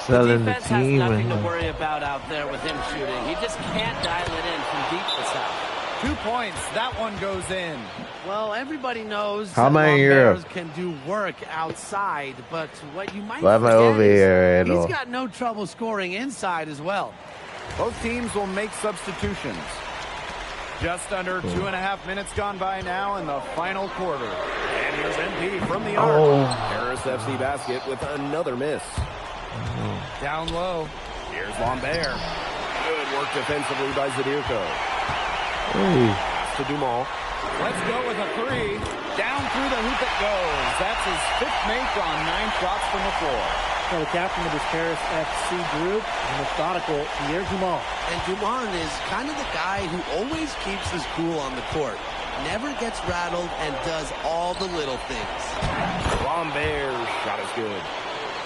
Selling the defense team. has nothing to worry about out there with him shooting. He just can't dial it in from deep to south. 2 points. That one goes in. Well, everybody knows How that many Europe? Bears can do work outside, but what you might Why am I forget over is here at he's all? got no trouble scoring inside as well. Both teams will make substitutions. Just under 2.5 minutes gone by now in the final quarter. And here's MP from the arc. Oh. Harris FC basket with another miss. Down low. Here's Lambert. Good work defensively by Zadirko. Hey. Pass to Dumas. Let's go with a 3. Down through the hoop it goes. That's his 5th make on 9 shots from the floor. So the captain of this Paris FC group, methodical Pierre Dumont. And Dumont is kind of the guy who always keeps his cool on the court. Never gets rattled and does all the little things. Lambert's shot is good.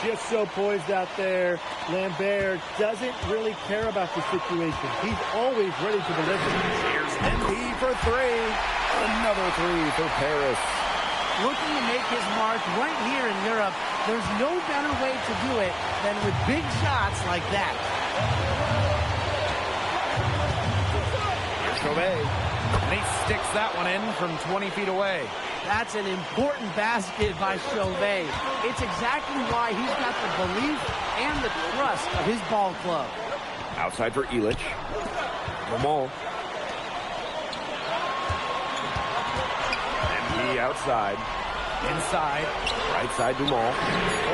Just so poised out there. Lambert doesn't really care about the situation. He's always ready to deliver. Here's MP for 3. Another 3 for Paris. Looking to make his mark right here in Europe, there's no better way to do it than with big shots like that. Here's Chauvet. And he sticks that one in from 20 feet away. That's an important basket by Chauvet. It's exactly why he's got the belief and the trust of his ball club. Outside for Elich. Lamont. MP outside. Inside. Right side Dumont.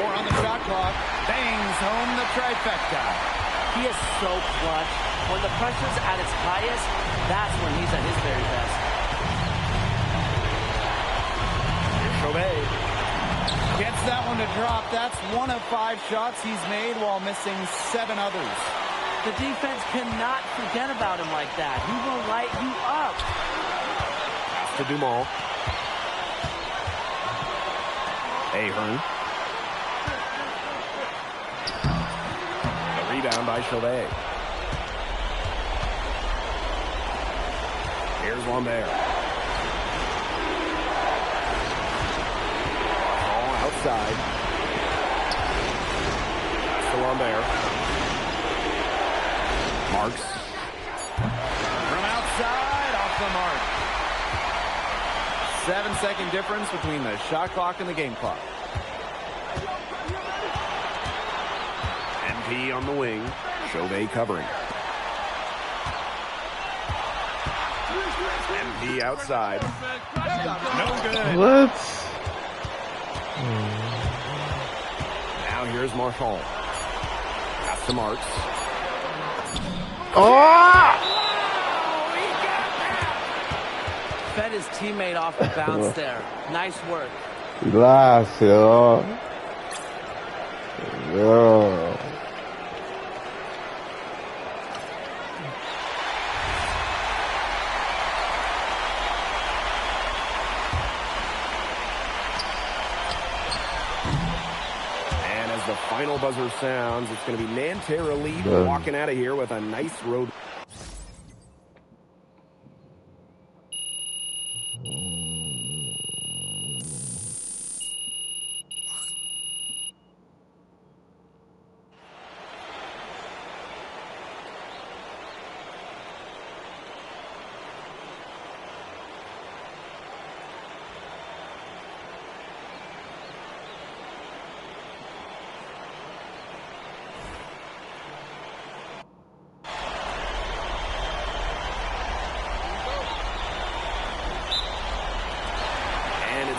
4 on the shot clock. Bangs home the trifecta. He is so clutch. When the pressure's at its highest, that's when he's at his very best. Chauvet gets that one to drop. That's 1 of 5 shots he's made while missing 7 others. The defense cannot forget about him like that. He will light you up. Pass to Dumont. Ahern. The rebound by Chauvet. Here's Lambert. Ball outside. Pass to Lambert. Marks. From outside, off the mark. 7-second difference between the shot clock and the game clock. MP on the wing. Chauvet covering. MP outside. No good. What? Now here's Marchand. Pass to Marks. Oh! Fed his teammate off the bounce there. Nice work. Relax, yo. Yo. And as the final buzzer sounds, it's going to be Nanterre lead walking out of here with a nice road.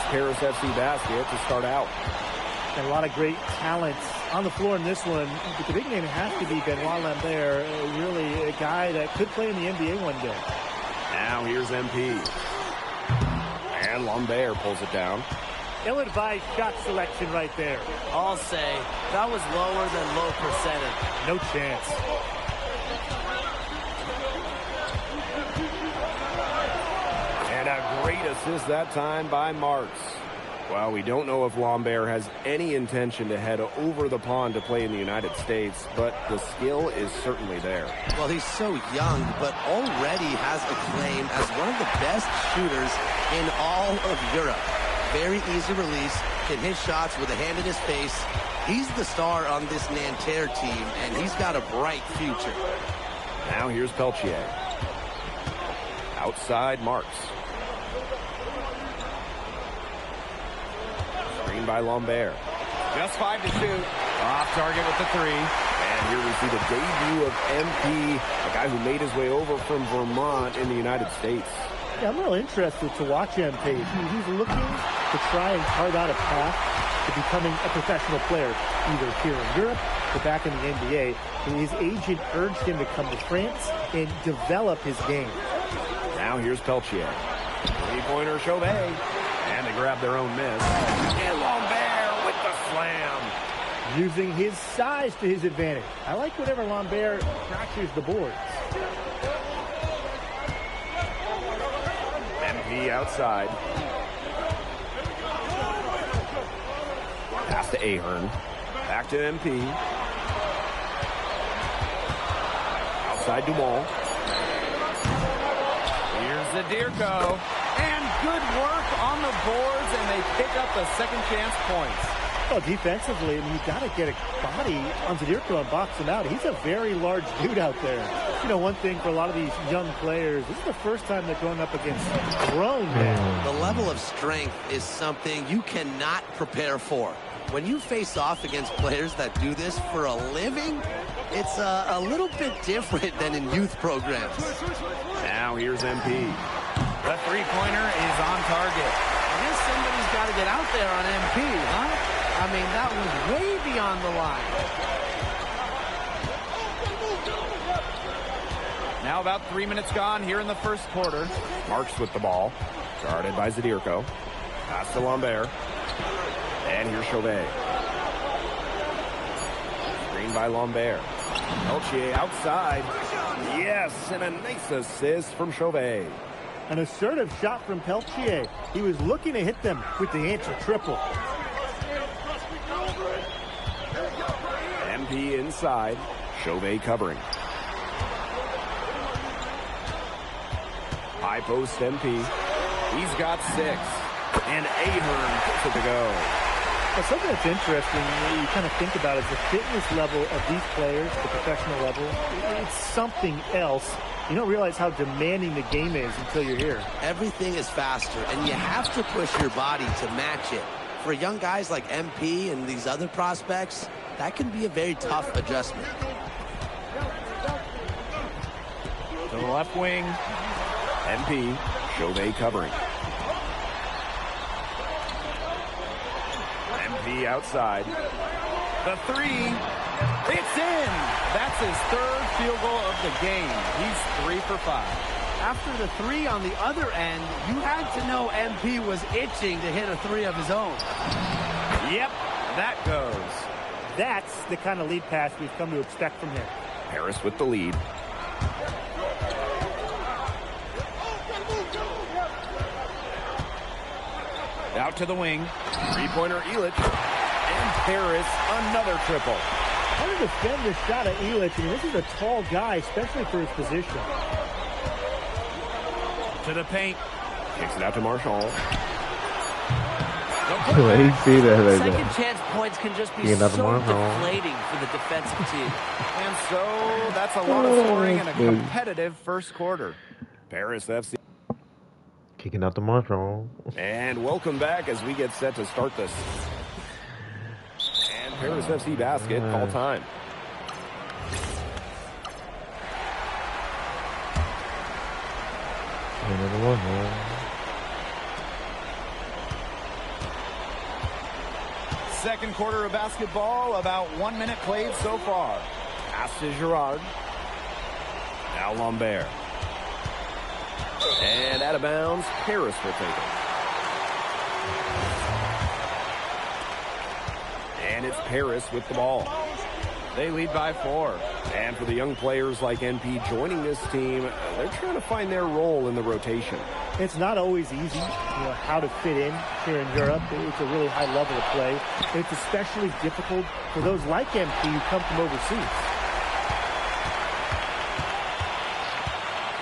Paris FC basket to start out. And a lot of great talent on the floor in this one. But the big name has to be Benoit Lambert, really a guy that could play in the NBA one day. Now here's MP. And Lambert pulls it down. Ill-advised shot selection right there. I'll say that was lower than low percentage. No chance. And a great assist that time by Marks. Well, we don't know if Lambert has any intention to head over the pond to play in the United States, but the skill is certainly there. Well, he's so young, but already has a claim as one of the best shooters in all of Europe. Very easy release, can hit shots with a hand in his face. He's the star on this Nanterre team, and he's got a bright future. Now here's Peltier. Outside Marks. Screen by Lambert. Just 5 to shoot. Off target with the three. And here we see the debut of MP, a guy who made his way over from Vermont in the United States. Yeah, I'm real interested to watch MP. He's looking to try and carve out a path to becoming a professional player, either here in Europe or back in the NBA. And his agent urged him to come to France and develop his game. Now here's Peltier. Three-pointer Chauvet. And they grab their own miss. And Lambert with the slam. Using his size to his advantage. I like whenever Lambert fractures the boards. MP outside. Pass to Ahern. Back to MP. Outside Dumont. Here's Zadirko. And good work on the boards, and they pick up the second chance points. Well, defensively, I mean, you got to get a body on Zadirko and box him out. He's a very large dude out there. You know, one thing for a lot of these young players, this is the first time they're going up against grown men. The level of strength is something you cannot prepare for. When you face off against players that do this for a living, it's a little bit different than in youth programs. Now here's MP. The three-pointer is on target. I guess somebody's got to get out there on MP, huh? I mean, that was way beyond the line. Now about 3 minutes gone here in the first quarter. Marks with the ball. Guarded by Zadirko. Pass to Lambert. And here's Chauvet. Screen by Lambert. Peltier outside. Yes, and a nice assist from Chauvet. An assertive shot from Peltier. He was looking to hit them with the answer triple. MP inside. Chauvet covering. High post MP. He's got 6. And Ahern gets it to go. Well, something that's interesting, you kind of think about is the fitness level of these players, the professional level. It's something else. You don't realize how demanding the game is until you're here. Everything is faster, and you have to push your body to match it. For young guys like MP and these other prospects, that can be a very tough adjustment. To the left wing. MP, Chauvet covering. MP outside. The three. It's in. That's his third field goal of the game. He's 3 for 5. After the three on the other end, you had to know MP was itching to hit a three of his own. Yep, that goes. That's the kind of lead pass we've come to expect from him. Harris with the lead. Out to the wing. Three-pointer Elich. And Harris, another triple. How to defend this shot of Elich? I mean, this is a tall guy, especially for his position. To the paint. Kicks it out to Marshall. Second chance points can just be so deflating for the defensive team. And so that's a lot of scoring in a competitive first quarter. Paris FC. Kicking out the Marshall. And welcome back as we get set to start this. And Paris FC basket, call time. Second quarter of basketball, about 1 minute played so far. Pass to Girard. Now Lambert. And out of bounds, Harris will take it. And it's Paris with the ball. They lead by 4. And for the young players like NP joining this team, they're trying to find their role in the rotation. It's not always easy, how to fit in here in Europe. It's a really high level of play. It's especially difficult for those like MP who come from overseas.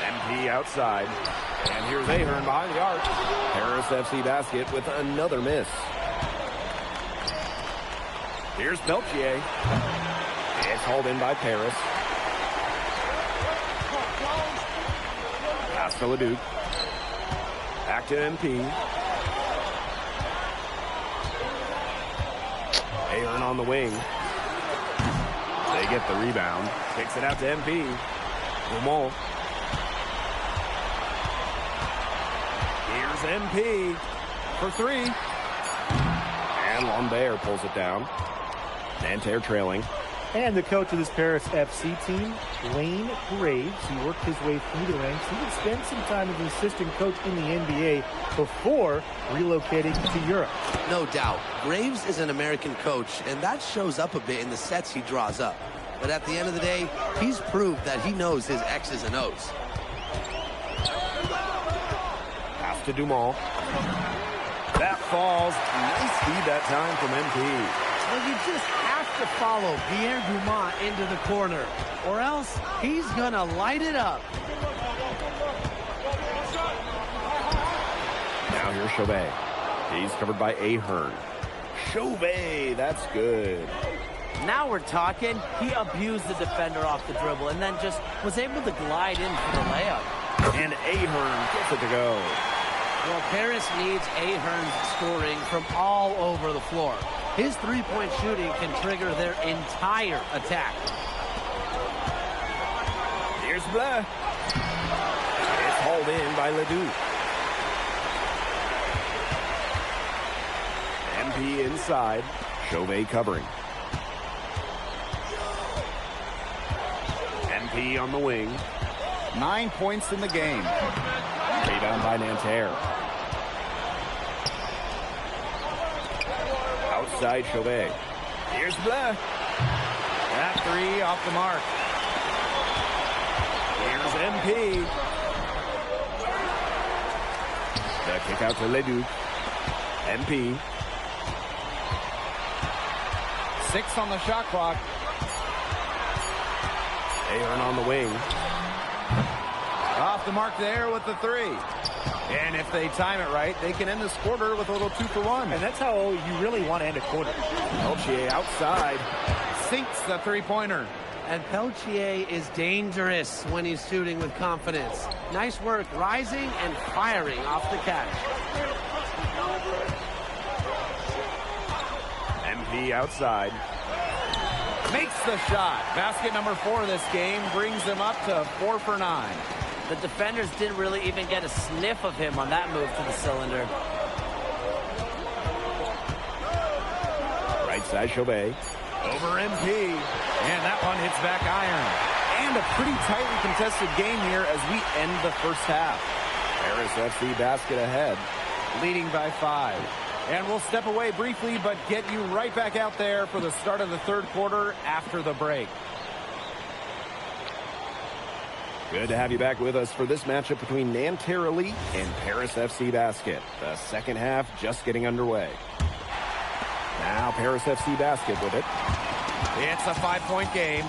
MP outside. And here's Ahern behind the arc. Paris FC basket with another miss. Here's Peltier. It's hauled in by Paris. Pass to Leduc. Back to MP. Ahern on the wing. They get the rebound. Kicks it out to MP. Dumont. Here's MP for 3. And Lambert pulls it down. Nanterre trailing. And the coach of this Paris FC team, Wayne Graves, he worked his way through the ranks. He would spend some time as an assistant coach in the NBA before relocating to Europe. No doubt. Graves is an American coach, and that shows up a bit in the sets he draws up. But at the end of the day, he's proved that he knows his X's and O's. Pass to Dumont. That falls. Nice feed that time from MP. Well, you just have to follow Pierre Dumont into the corner, or else he's going to light it up. Now here's Chauvet. He's covered by Ahern. Chauvet, that's good. Now we're talking. He abused the defender off the dribble and then just was able to glide in for the layup. And Ahern gets it to go. Well, Paris needs Ahern's scoring from all over the floor. His three-point shooting can trigger their entire attack. Here's Bleu. It's hauled in by Ledoux. MP inside. Chauvet covering. MP on the wing. 9 points in the game. Rebound by Nanterre. Outside Chauvet. Here's Bleu. That 3 off the mark. Here's MP. The kick out to Leduc. MP. 6 on the shot clock. Ahern on the wing. Off the mark there with the 3. And if they time it right, they can end this quarter with a little 2-for-1. And that's how you really want to end a quarter. Peltier outside. Sinks the three-pointer. And Peltier is dangerous when he's shooting with confidence. Nice work rising and firing off the catch. MP outside. Makes the shot. Basket number 4 this game brings him up to 4 for 9. The defenders didn't really even get a sniff of him on that move to the cylinder. Right side, Chauvet. Over MP. And that one hits back iron. And a pretty tightly contested game here as we end the first half. Paris FC basket ahead, leading by 5. And we'll step away briefly, but get you right back out there for the start of the third quarter after the break. Good to have you back with us for this matchup between Nanterre Elite and Paris FC Basket. The second half just getting underway. Now Paris FC Basket with it. It's a 5-point game.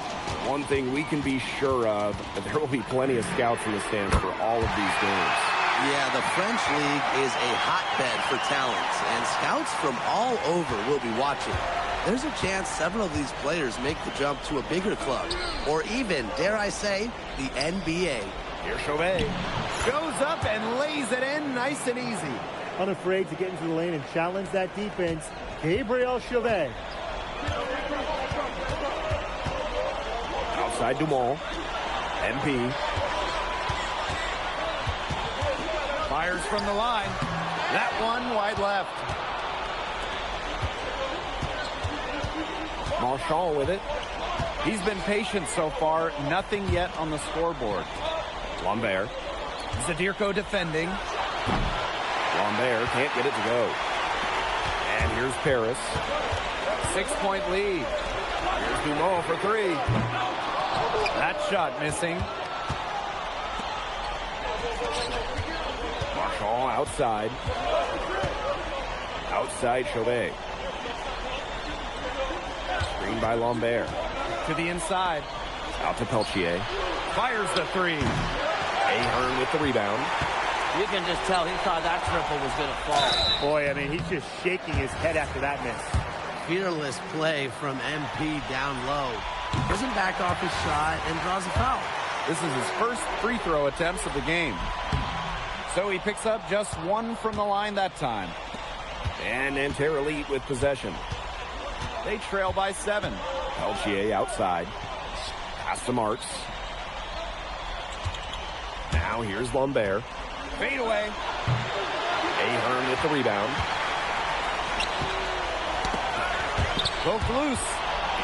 One thing we can be sure of, there will be plenty of scouts in the stands for all of these games. Yeah, the French League is a hotbed for talent, and scouts from all over will be watching. There's a chance several of these players make the jump to a bigger club, or even, dare I say, the NBA. Here's Chauvet. Goes up and lays it in nice and easy. Unafraid to get into the lane and challenge that defense, Gabriel Chauvet. Outside Dumont. MP. Fires from the line. That one wide left. Marchand with it. He's been patient so far. Nothing yet on the scoreboard. Lambert. Zadirko defending. Lambert can't get it to go. And here's Paris. 6-point lead. Here's Dumont for 3. That shot missing. Marchand outside. Outside Chauvet. Screen by Lambert. To the inside. Out to Peltier. Fires the 3. Ahern with the rebound. You can just tell he thought that triple was going to fall. Boy, I mean, he's just shaking his head after that miss. Fearless play from MP down low. Doesn't back off his shot and draws a foul. This is his first free throw attempts of the game. So he picks up just 1 from the line that time. And Nanterre Elite with possession. They trail by 7. Peltier outside. Pass to Marks. Now here's Lambert. Fade away. Ahern with the rebound. Both loose.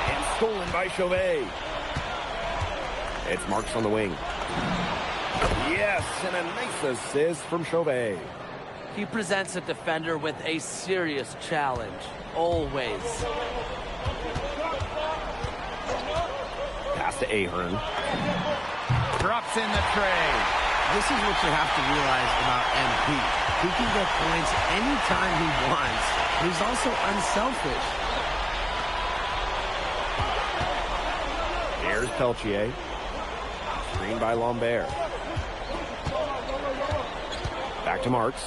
And stolen by Chauvet. It's Marks on the wing. Yes, and a nice assist from Chauvet. He presents a defender with a serious challenge. Always. Pass to Ahern. Drops in the tray. This is what you have to realize about MP. He can get points anytime he wants. He's also unselfish. Here's Peltier. Screen by Lambert. Back to Marks.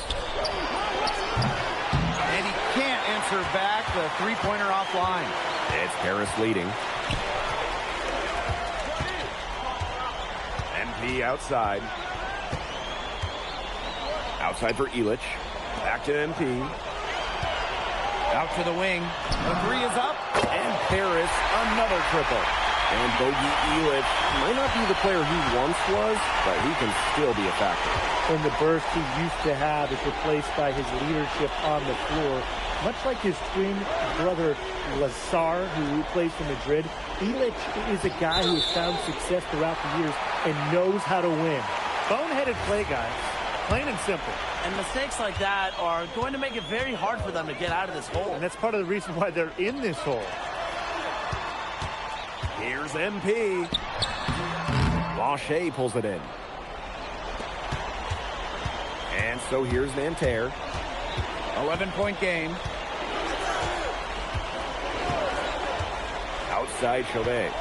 And he can't answer back. The three-pointer offline. It's Paris leading. MP outside. Outside for Illich. Back to MP. Out to the wing. The 3 is up. And Paris, another triple. And Bogey Illich might not be the player he once was, but he can still be a factor. And the burst he used to have is replaced by his leadership on the floor. Much like his twin brother Lazar, who plays for Madrid, Illich is a guy who has found success throughout the years and knows how to win. Boneheaded play, guys. Plain and simple. And mistakes like that are going to make it very hard for them to get out of this hole. And that's part of the reason why they're in this hole. Here's MP. Blanchet pulls it in. And so here's Nanterre. 11-point game. Outside Chauvet.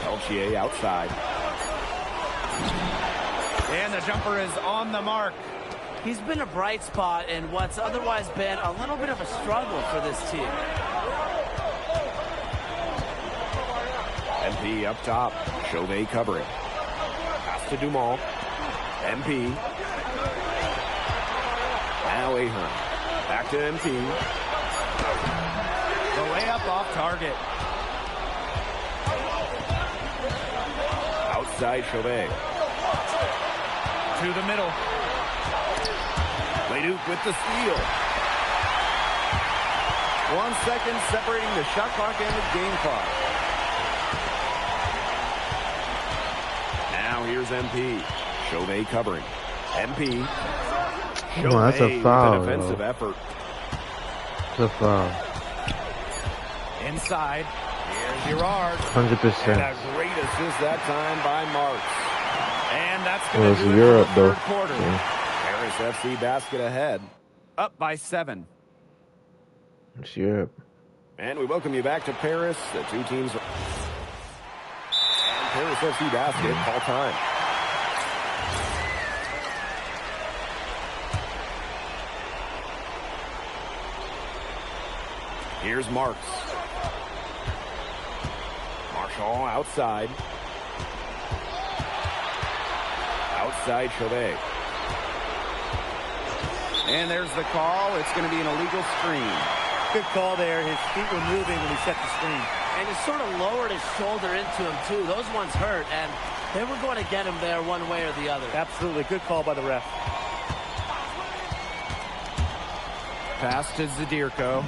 Peltier outside. And the jumper is on the mark. He's been a bright spot in what's otherwise been a little bit of a struggle for this team. MP up top. Chauvet covering. Pass to Dumont. MP. Now Ahern. Back to MP. Layup off target. Outside Chauvet. To the middle. Leduc with the steal. 1 second separating the shot clock and the game clock. Now here's MP. Chauvet covering. MP. Oh, that's a foul. With a defensive effort. That's a foul. Inside. Here's Girard. 100%. And a great assist that time by Marks. And that's Well, going it's to do it Europe, for the though. third quarter. Yeah. Paris FC basket ahead. Up by 7. It's Europe. And we welcome you back to Paris. The two teams. And Paris FC basket, call time. Here's Marks. Marshall outside. Outside Chauvet. And there's the call. It's going to be an illegal screen. Good call there. His feet were moving when he set the screen. And he sort of lowered his shoulder into him, too. Those ones hurt, and they were going to get him there one way or the other. Absolutely. Good call by the ref. Pass to Zadirko.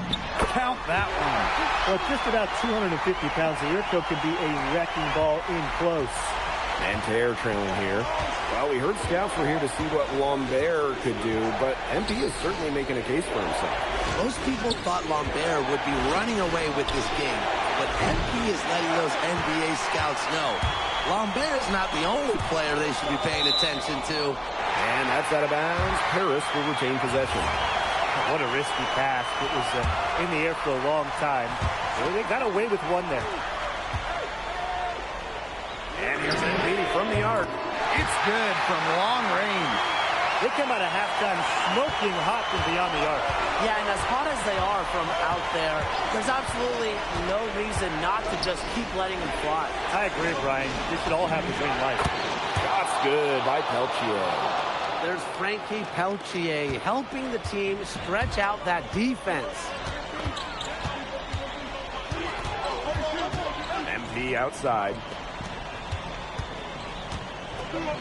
Count that one. Well, just about 250 pounds. Zadirko can be a wrecking ball in close. Nanterre trailing here. Well, we heard scouts were here to see what Lambert could do, but MP is certainly making a case for himself. Most people thought Lambert would be running away with this game, but MP is letting those NBA scouts know Lambert is not the only player they should be paying attention to. And that's out of bounds. Paris will retain possession. What a risky pass. It was in the air for a long time. They got away with one there. And here's MP from the arc. It's good from long range. They come out of halftime smoking hot from beyond the arc. Yeah, and as hot as they are from out there, there's absolutely no reason not to just keep letting them fly. I agree, Brian. They should all have the green light. Shots good by Peltier. There's Frankie Peltier helping the team stretch out that defense. MP outside.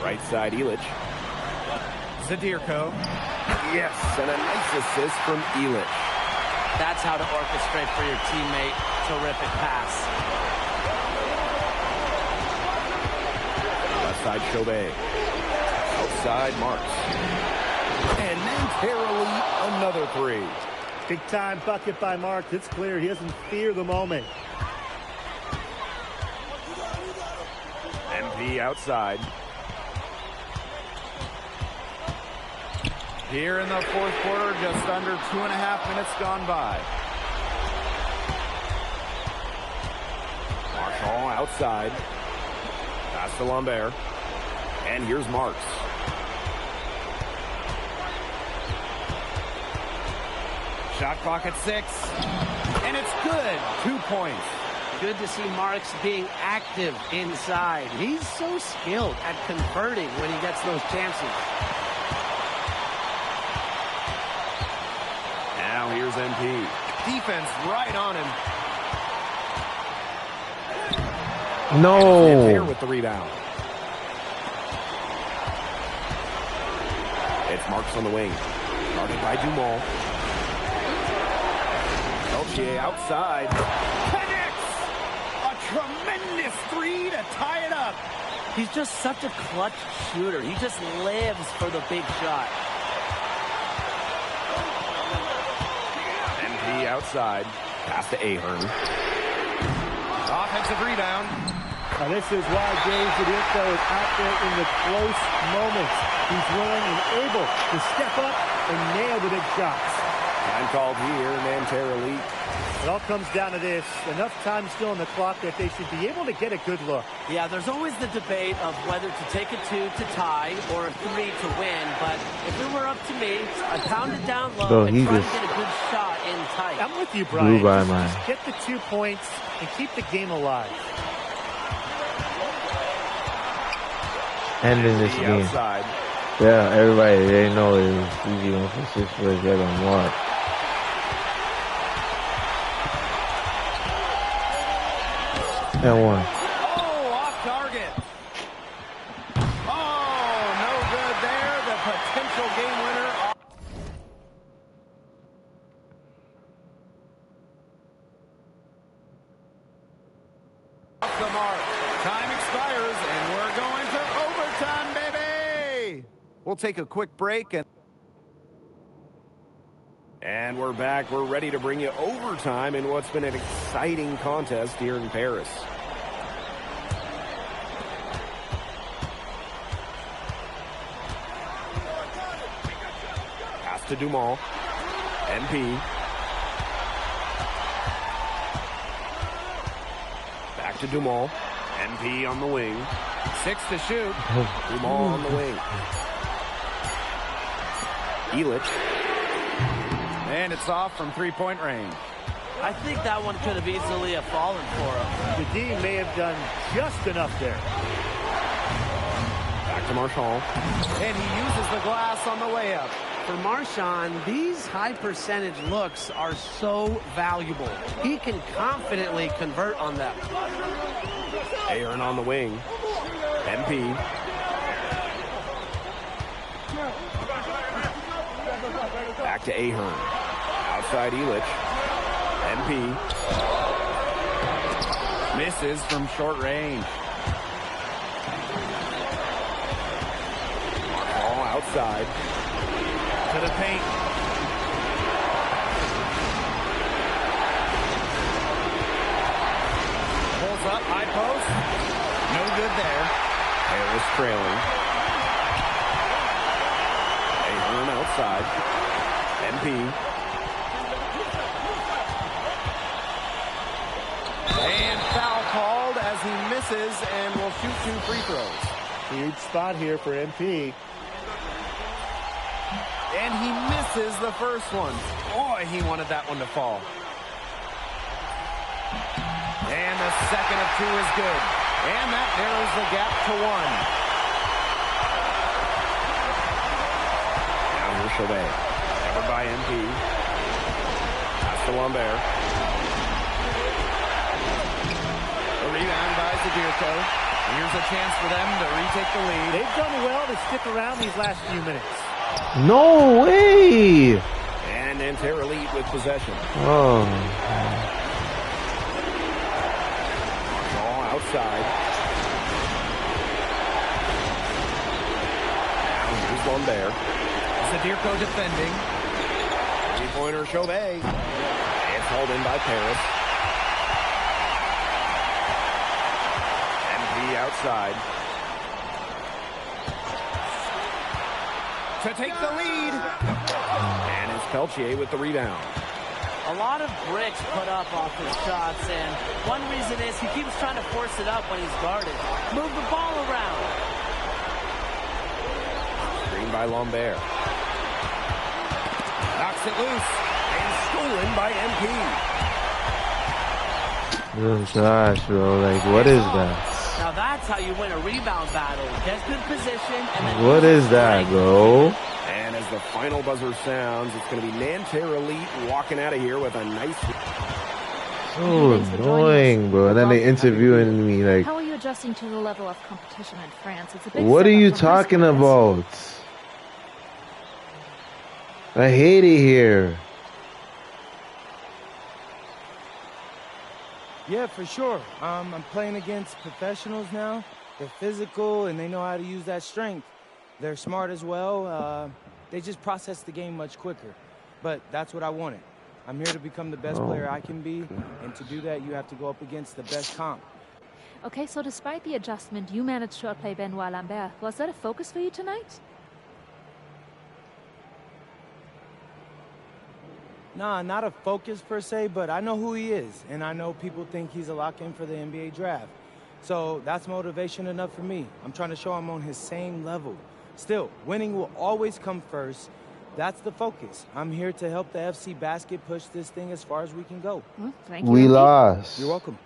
Right side, Illich. Zadirko. Yes, and a nice assist from Illich. That's how to orchestrate for your teammate. Terrific pass. Left side, Chauvet. Outside, Marks. And momentarily, another three. Big time bucket by Marks. It's clear he doesn't fear the moment. MP outside. Here in the fourth quarter, just under 2.5 minutes gone by. Marshall outside. Pass to Lambert. And here's Marks. Shot clock at 6. And it's good. 2 points. Good to see Marks being active inside. He's so skilled at converting when he gets those chances. Now here's MP. Defense right on him. No. Here with the rebound. It's Marks on the wing. Guarded by Dumont. Peltier outside. Connects! A tremendous three to tie it up. He's just such a clutch shooter. He just lives for the big shot. MP outside. Pass to Ahern. Offensive rebound. Now this is why James Zadirko is out there in the close moments. He's willing and able to step up and nail the big shots. Time called here, Nanterre elite. It all comes down to this. Enough time still on the clock that they should be able to get a good look. Yeah, there's always the debate of whether to take a 2 to tie or a 3 to win. But if it were up to me, I'd pound it down low and try to get a good shot in tight. I'm with you, Brian. Blew by just get the 2 points and keep the game alive. Ending this game. Outside. Yeah, everybody, they know it was Cg1464 Channel. And one. Oh, off target. Oh, no good there. The potential game winner. Off the mark. Time expires, and we're going to overtime, baby. We'll take a quick break and we're back. We're ready to bring you overtime in what's been an exciting contest here in Paris. Pass to Dumas. MP. Back to Dumas. MP on the wing. 6 to shoot. Dumas on the wing. Elich. And it's off from three-point range. I think that one could have easily have fallen for him. The D may have done just enough there. Back to Marchand. And he uses the glass on the layup. For Marchand, these high percentage looks are so valuable. He can confidently convert on them. Aaron on the wing. MP. Back to Ahern. Outside Elich. MP. Misses from short range. Ball outside. To the paint. Pulls up, high post. No good there. Harris trailing. Ahern outside. MP. And foul called as he misses and will shoot 2 free throws. Huge spot here for MP. And he misses the first one. Boy, he wanted that one to fall. And the second of 2 is good. And that narrows the gap to 1. Now here's Chauvet. Covered by MP. Pass to Lambert. A rebound by Zadirko. Here's a chance for them to retake the lead. They've done well to stick around these last few minutes. No way! And Nanterre Elite with possession. Oh. Ball outside. Now here's Lambert. Zadirko defending. Three-pointer Chauvet. It's hauled in by Paris. MP outside. To take the lead. And it's Peltier with the rebound. A lot of bricks put up off his shots, and one reason is he keeps trying to force it up when he's guarded. Move the ball around. Screen by Lambert. Knocks it loose. And stolen by MP. Oh gosh, bro. Like, what is that? Now that's how you win a rebound battle. Get good position and then What is that, bro? And as the final buzzer sounds, it's going to be Nanterre Elite walking out of here with a nice... So annoying, bro. And then they interviewing me like, how are you adjusting to the level of competition in France? It's a big what are step you up from talking high school. about? I hate it here. Yeah, for sure. I'm playing against professionals now. They're physical and they know how to use that strength. They're smart as well. They just process the game much quicker. But that's what I wanted. I'm here to become the best player I can be, and to do that, you have to go up against the best comp. Okay, so despite the adjustment, you managed to outplay Benoit Lambert. Was that a focus for you tonight? Nah, not a focus per se, but I know who he is, and I know people think he's a lock-in for the NBA draft. So that's motivation enough for me. I'm trying to show him on his same level. Still, winning will always come first. That's the focus. I'm here to help the FC Basket push this thing as far as we can go. Thank you. We lost. You're welcome.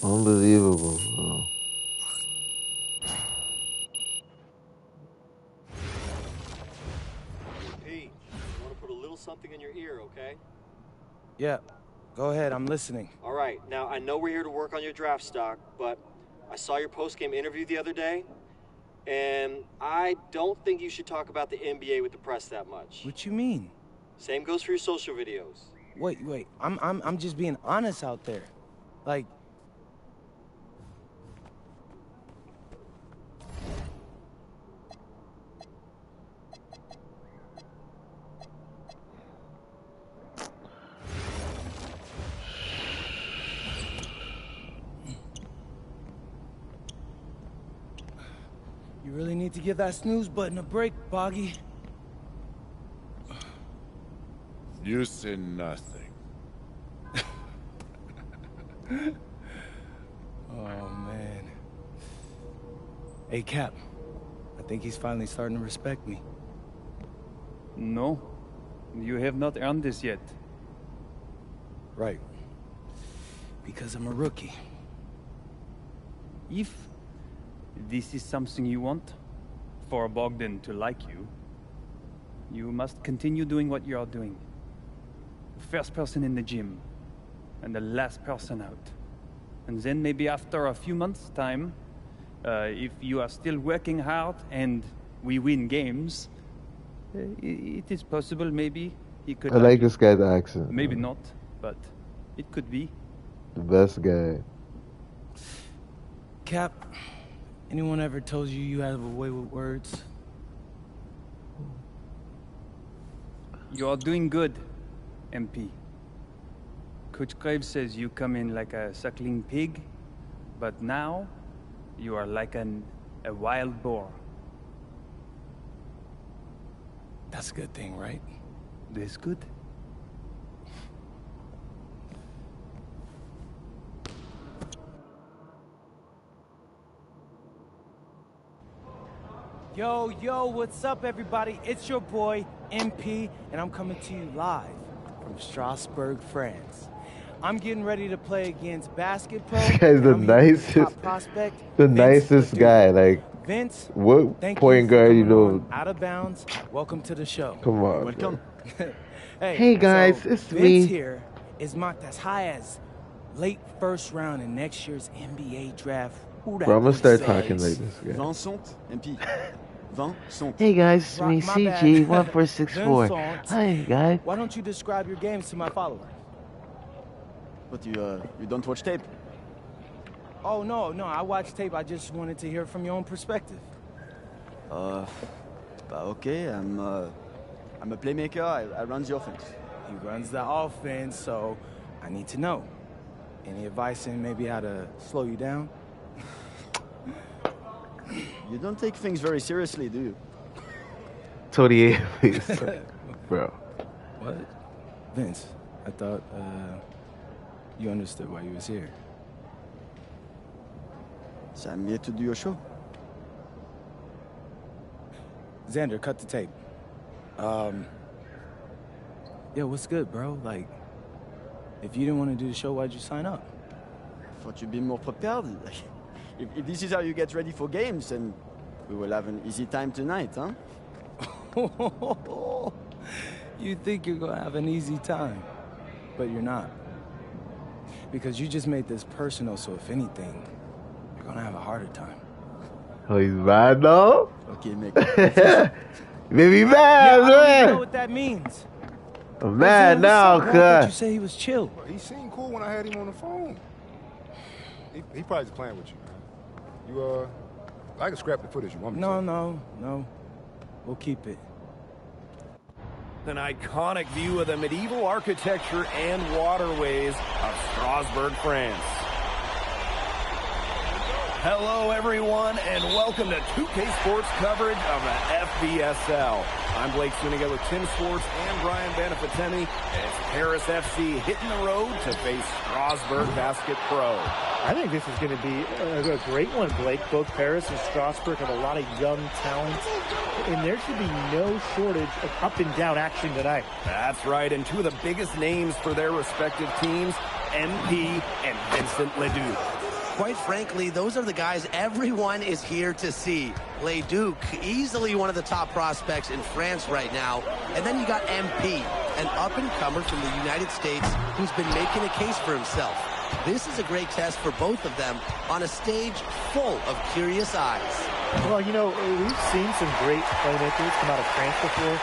Unbelievable, bro. something in your ear, okay? Yeah, go ahead, I'm listening. All right, now I know we're here to work on your draft stock, but I saw your post-game interview the other day, and I don't think you should talk about the NBA with the press that much. What you mean? Same goes for your social videos. Wait, I'm just being honest out there. Like, you really need to give that snooze button a break, Boggy. You say nothing. Oh, man. Hey, Cap. I think he's finally starting to respect me. No, you have not earned this yet. Right. Because I'm a rookie. If this is something you want, for Bogdan to like you, you must continue doing what you are doing. First person in the gym, and the last person out. And then maybe after a few months' time, if you are still working hard and we win games, it is possible maybe he could... I like this guy's accent. Maybe not, but it could be. The best guy. Cap, anyone ever told you you have a way with words? You are doing good, MP. Coach Graves says you come in like a suckling pig, but now you are like a wild boar. That's a good thing, right? That's good. Yo, what's up, everybody? It's your boy, MP, and I'm coming to you live from Strasbourg, France. I'm getting ready to play against Basket Pro. This guy's the nicest, nicest guy. Like, Vince, what point guard you know? Out of bounds. Welcome to the show. Come on. Welcome. Hey guys, so it's Vince me. Here is marked as high as late first round in next year's NBA draft. Who that Bro, I'm gonna would start say? talking like this guy. Vincent, MP. Vincent. Hey guys, it's me, My bad. Cg1464. Vincent, Hi guys. why don't you describe your games to my followers? But you don't watch tape? Oh, no, I watched tape. I just wanted to hear from your own perspective. Okay, I'm a playmaker. I run the offense. He runs the offense, so I need to know. Any advice in maybe how to slow you down? You don't take things very seriously, do you? 28, please. Bro. What? Vince, I thought, you understood why you was here. So I'm here to do your show. Xander, cut the tape. Yeah, what's good, bro? Like, if you didn't want to do the show, why'd you sign up? I thought you'd be more prepared. If this is how you get ready for games, then we will have an easy time tonight, huh? You think you're gonna have an easy time, but you're not. Because you just made this personal, so if anything, you're gonna have a harder time. Oh, he's mad now? Okay, make Maybe mad, Yeah, I don't even man. know what that means. I'm mad now, Why did you cuz. say he was chill? He seemed cool when I had him on the phone. He probably just playing with you, man. You, I can scrap the footage you want me to. No. We'll keep it. An iconic view of the medieval architecture and waterways of Strasbourg, France. Hello, everyone, and welcome to 2K Sports coverage of the FBSL. I'm Blake Suniga with Tim Swartz and Brian Banafitemi. It's Paris FC hitting the road to face Strasbourg Basket Pro. I think this is going to be a great one, Blake. Both Paris and Strasbourg have a lot of young talent, and there should be no shortage of up and down action tonight. That's right, and two of the biggest names for their respective teams, MP and Vincent Leduc. Quite frankly, those are the guys everyone is here to see. Leduc, easily one of the top prospects in France right now. And then you got MP. an up-and-comer from the United States who's been making a case for himself. This is a great test for both of them on a stage full of curious eyes. Well, you know, we've seen some great playmakers come out of France before,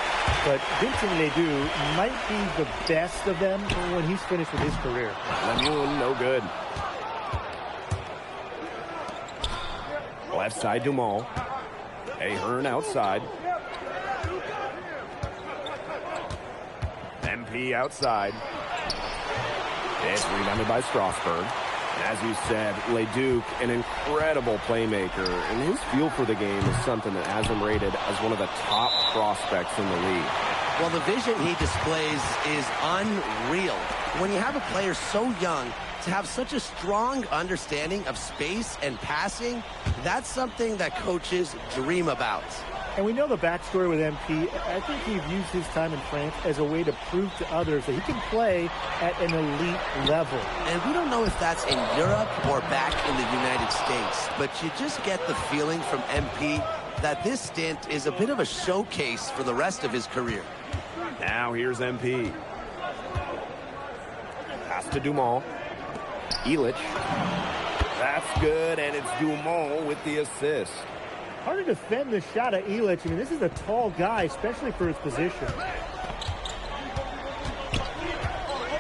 but Vincent Ledoux might be the best of them when he's finished with his career. Lemoon, no good. Left side, Dumont. Ahern outside. MP outside. It's rebounded by Strasburg. And as you said, Leduc, an incredible playmaker, and his feel for the game is something that has him rated as one of the top prospects in the league. Well, the vision he displays is unreal. When you have a player so young to have such a strong understanding of space and passing, that's something that coaches dream about. And we know the backstory with MP. I think he used his time in France as a way to prove to others that he can play at an elite level. And we don't know if that's in Europe or back in the United States, but you just get the feeling from MP that this stint is a bit of a showcase for the rest of his career. Now here's MP. Pass to Dumont. Illich. That's good, and it's Dumont with the assist. Hard to defend the shot of Illich. I mean, this is a tall guy, especially for his position.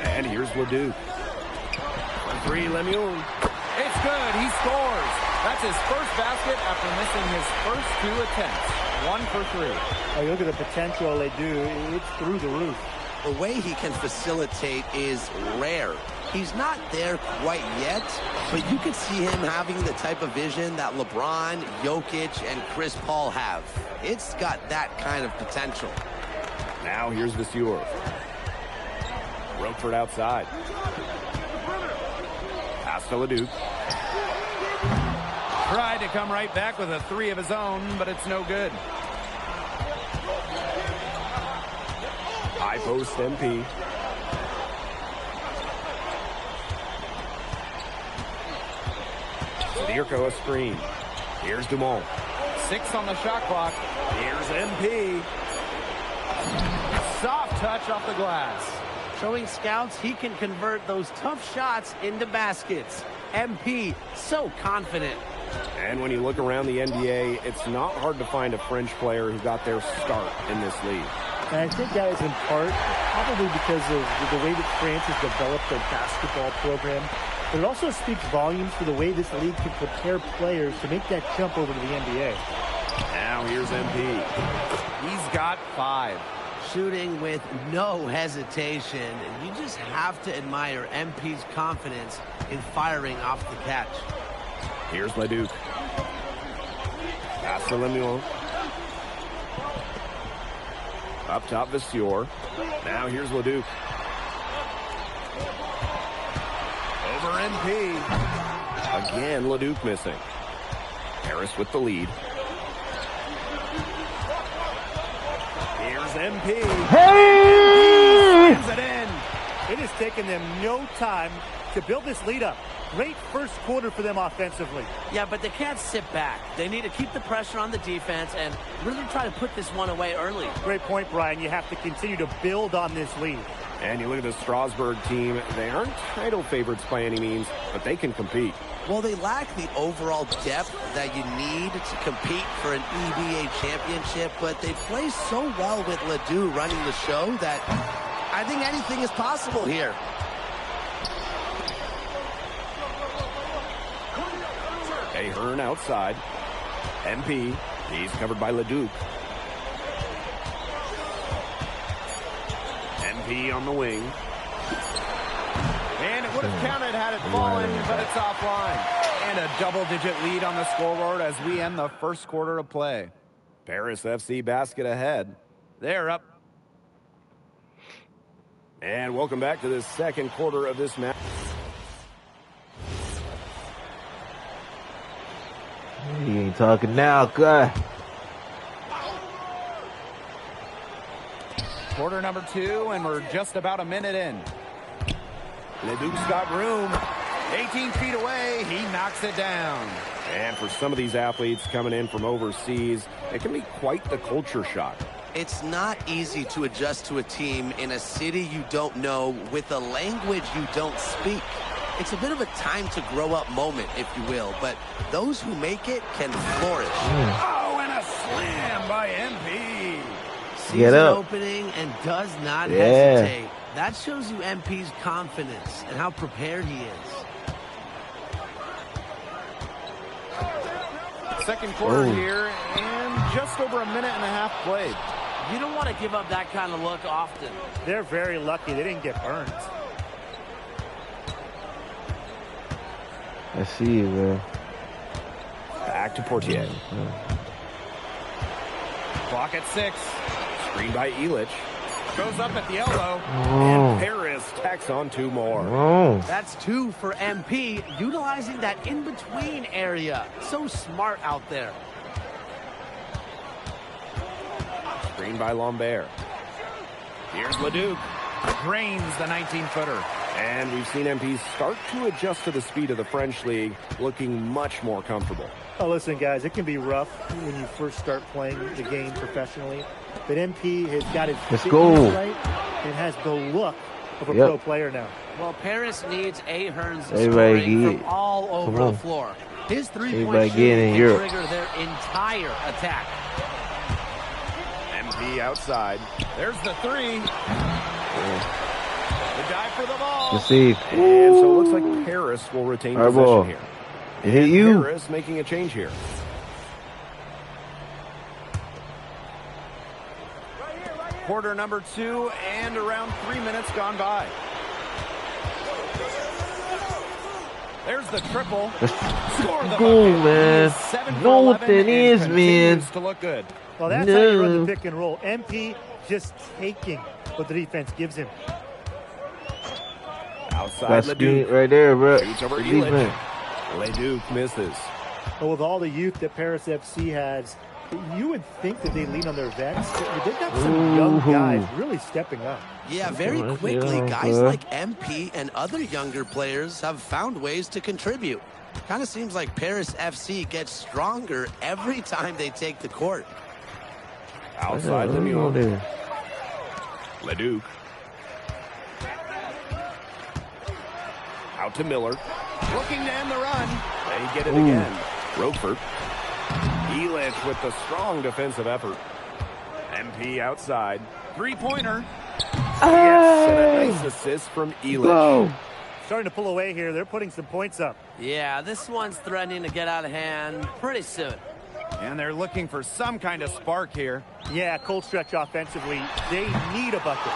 And here's Leduc. For three, Lemoon. It's good. He scores. That's his first basket after missing his first 2 attempts. 1 for 3. Oh, you look at the potential they do. It's through the roof. The way he can facilitate is rare. He's not there quite yet, but you could see him having the type of vision that LeBron, Jokic, and Chris Paul have. It's got that kind of potential. Now here's Vasseur. Rochford outside. Pass to Leduc. Tried to come right back with a 3 of his own, but it's no good. High post MP. Dirko a screen. Here's Dumont. 6 on the shot clock. Here's MP. Soft touch off the glass. Showing scouts he can convert those tough shots into baskets. MP, so confident. And when you look around the NBA, it's not hard to find a French player who got their start in this league. And I think that is in part probably because of the way that France has developed their basketball program. But it also speaks volumes for the way this league can prepare players to make that jump over to the NBA. Now here's MP. He's got 5. Shooting with no hesitation. You just have to admire MP's confidence in firing off the catch. Here's Leduc. Pass to Lemuel. Up top, Vasseur. Now here's Leduc. Over MP. Again, Leduc missing. Harris with the lead. Here's MP. Hey! Slams it in. It has taken them no time to build this lead up. Great first quarter for them offensively. Yeah, but they can't sit back. They need to keep the pressure on the defense and really try to put this one away early. Great point, Brian. You have to continue to build on this lead. And you look at the Strasburg team. They aren't title favorites by any means, but they can compete. Well, they lack the overall depth that you need to compete for an EBA championship, but they play so well with Ledoux running the show that I think anything is possible here. Ahern outside. MP. He's covered by Leduc. MP on the wing. And it would have counted had it fallen, but it's offline. And a double-digit lead on the scoreboard as we end the first quarter of play. Paris FC basket ahead. They're up. And welcome back to the second quarter of this match. He ain't talking now, guy. Quarter number 2, and we're just about a minute in. Leduc's got room. 18 feet away, he knocks it down. And for some of these athletes coming in from overseas, it can be quite the culture shock. It's not easy to adjust to a team in a city you don't know with a language you don't speak. It's a bit of a time to grow up moment, if you will, but those who make it can flourish. Oh, and a slam by MP. Sees an opening and does not hesitate. That shows you MP's confidence and how prepared he is. Second quarter here, and just over a minute and a half played. You don't want to give up that kind of look often. They're very lucky they didn't get burned. I see you, bro. Back to Portier. Clock at 6. Screen by Illich. Goes up at the elbow. And Paris tacks on 2 more. That's 2 for MP, utilizing that in-between area. So smart out there. Screen by Lambert. Here's Leduc. Drains the 19-footer. And we've seen MP start to adjust to the speed of the French League, looking much more comfortable. Oh, listen, guys, it can be rough when you first start playing the game professionally. But MP has got his fitness right and has the look of a pro player now. Well, Paris needs Ahern's Everybody scoring from all over the floor. His three-point shooting can trigger their entire attack. MP outside. There's the 3. The dive for the ball. Receive. And so it looks like Paris will retain possession here. It hit you. Paris making a change here. Quarter number 2 and around 3 minutes gone by. There's the triple. Score the Go, bucket. man. 7 for Know 11 what that is, and man. continues to look good. Well, that's how you run the pick and roll. MP just taking what the defense gives him. Outside That screen right there, bro. Shoots over Illich. Leduc misses. But with all the youth that Paris FC has, you would think that they lean on their vets. But they've got some young guys really stepping up. Yeah, very quickly, guys like MP and other younger players have found ways to contribute. Kind of seems like Paris FC gets stronger every time they take the court. Outside Lemieux. Leduc. Out to Miller. Looking to end the run. They get it again. Roquefort. Illich with the strong defensive effort. MP outside. Three-pointer. Yes, and a nice assist from Illich. Starting to pull away here. They're putting some points up. Yeah, this one's threatening to get out of hand pretty soon. And they're looking for some kind of spark here. Yeah, cold stretch offensively. They need a bucket.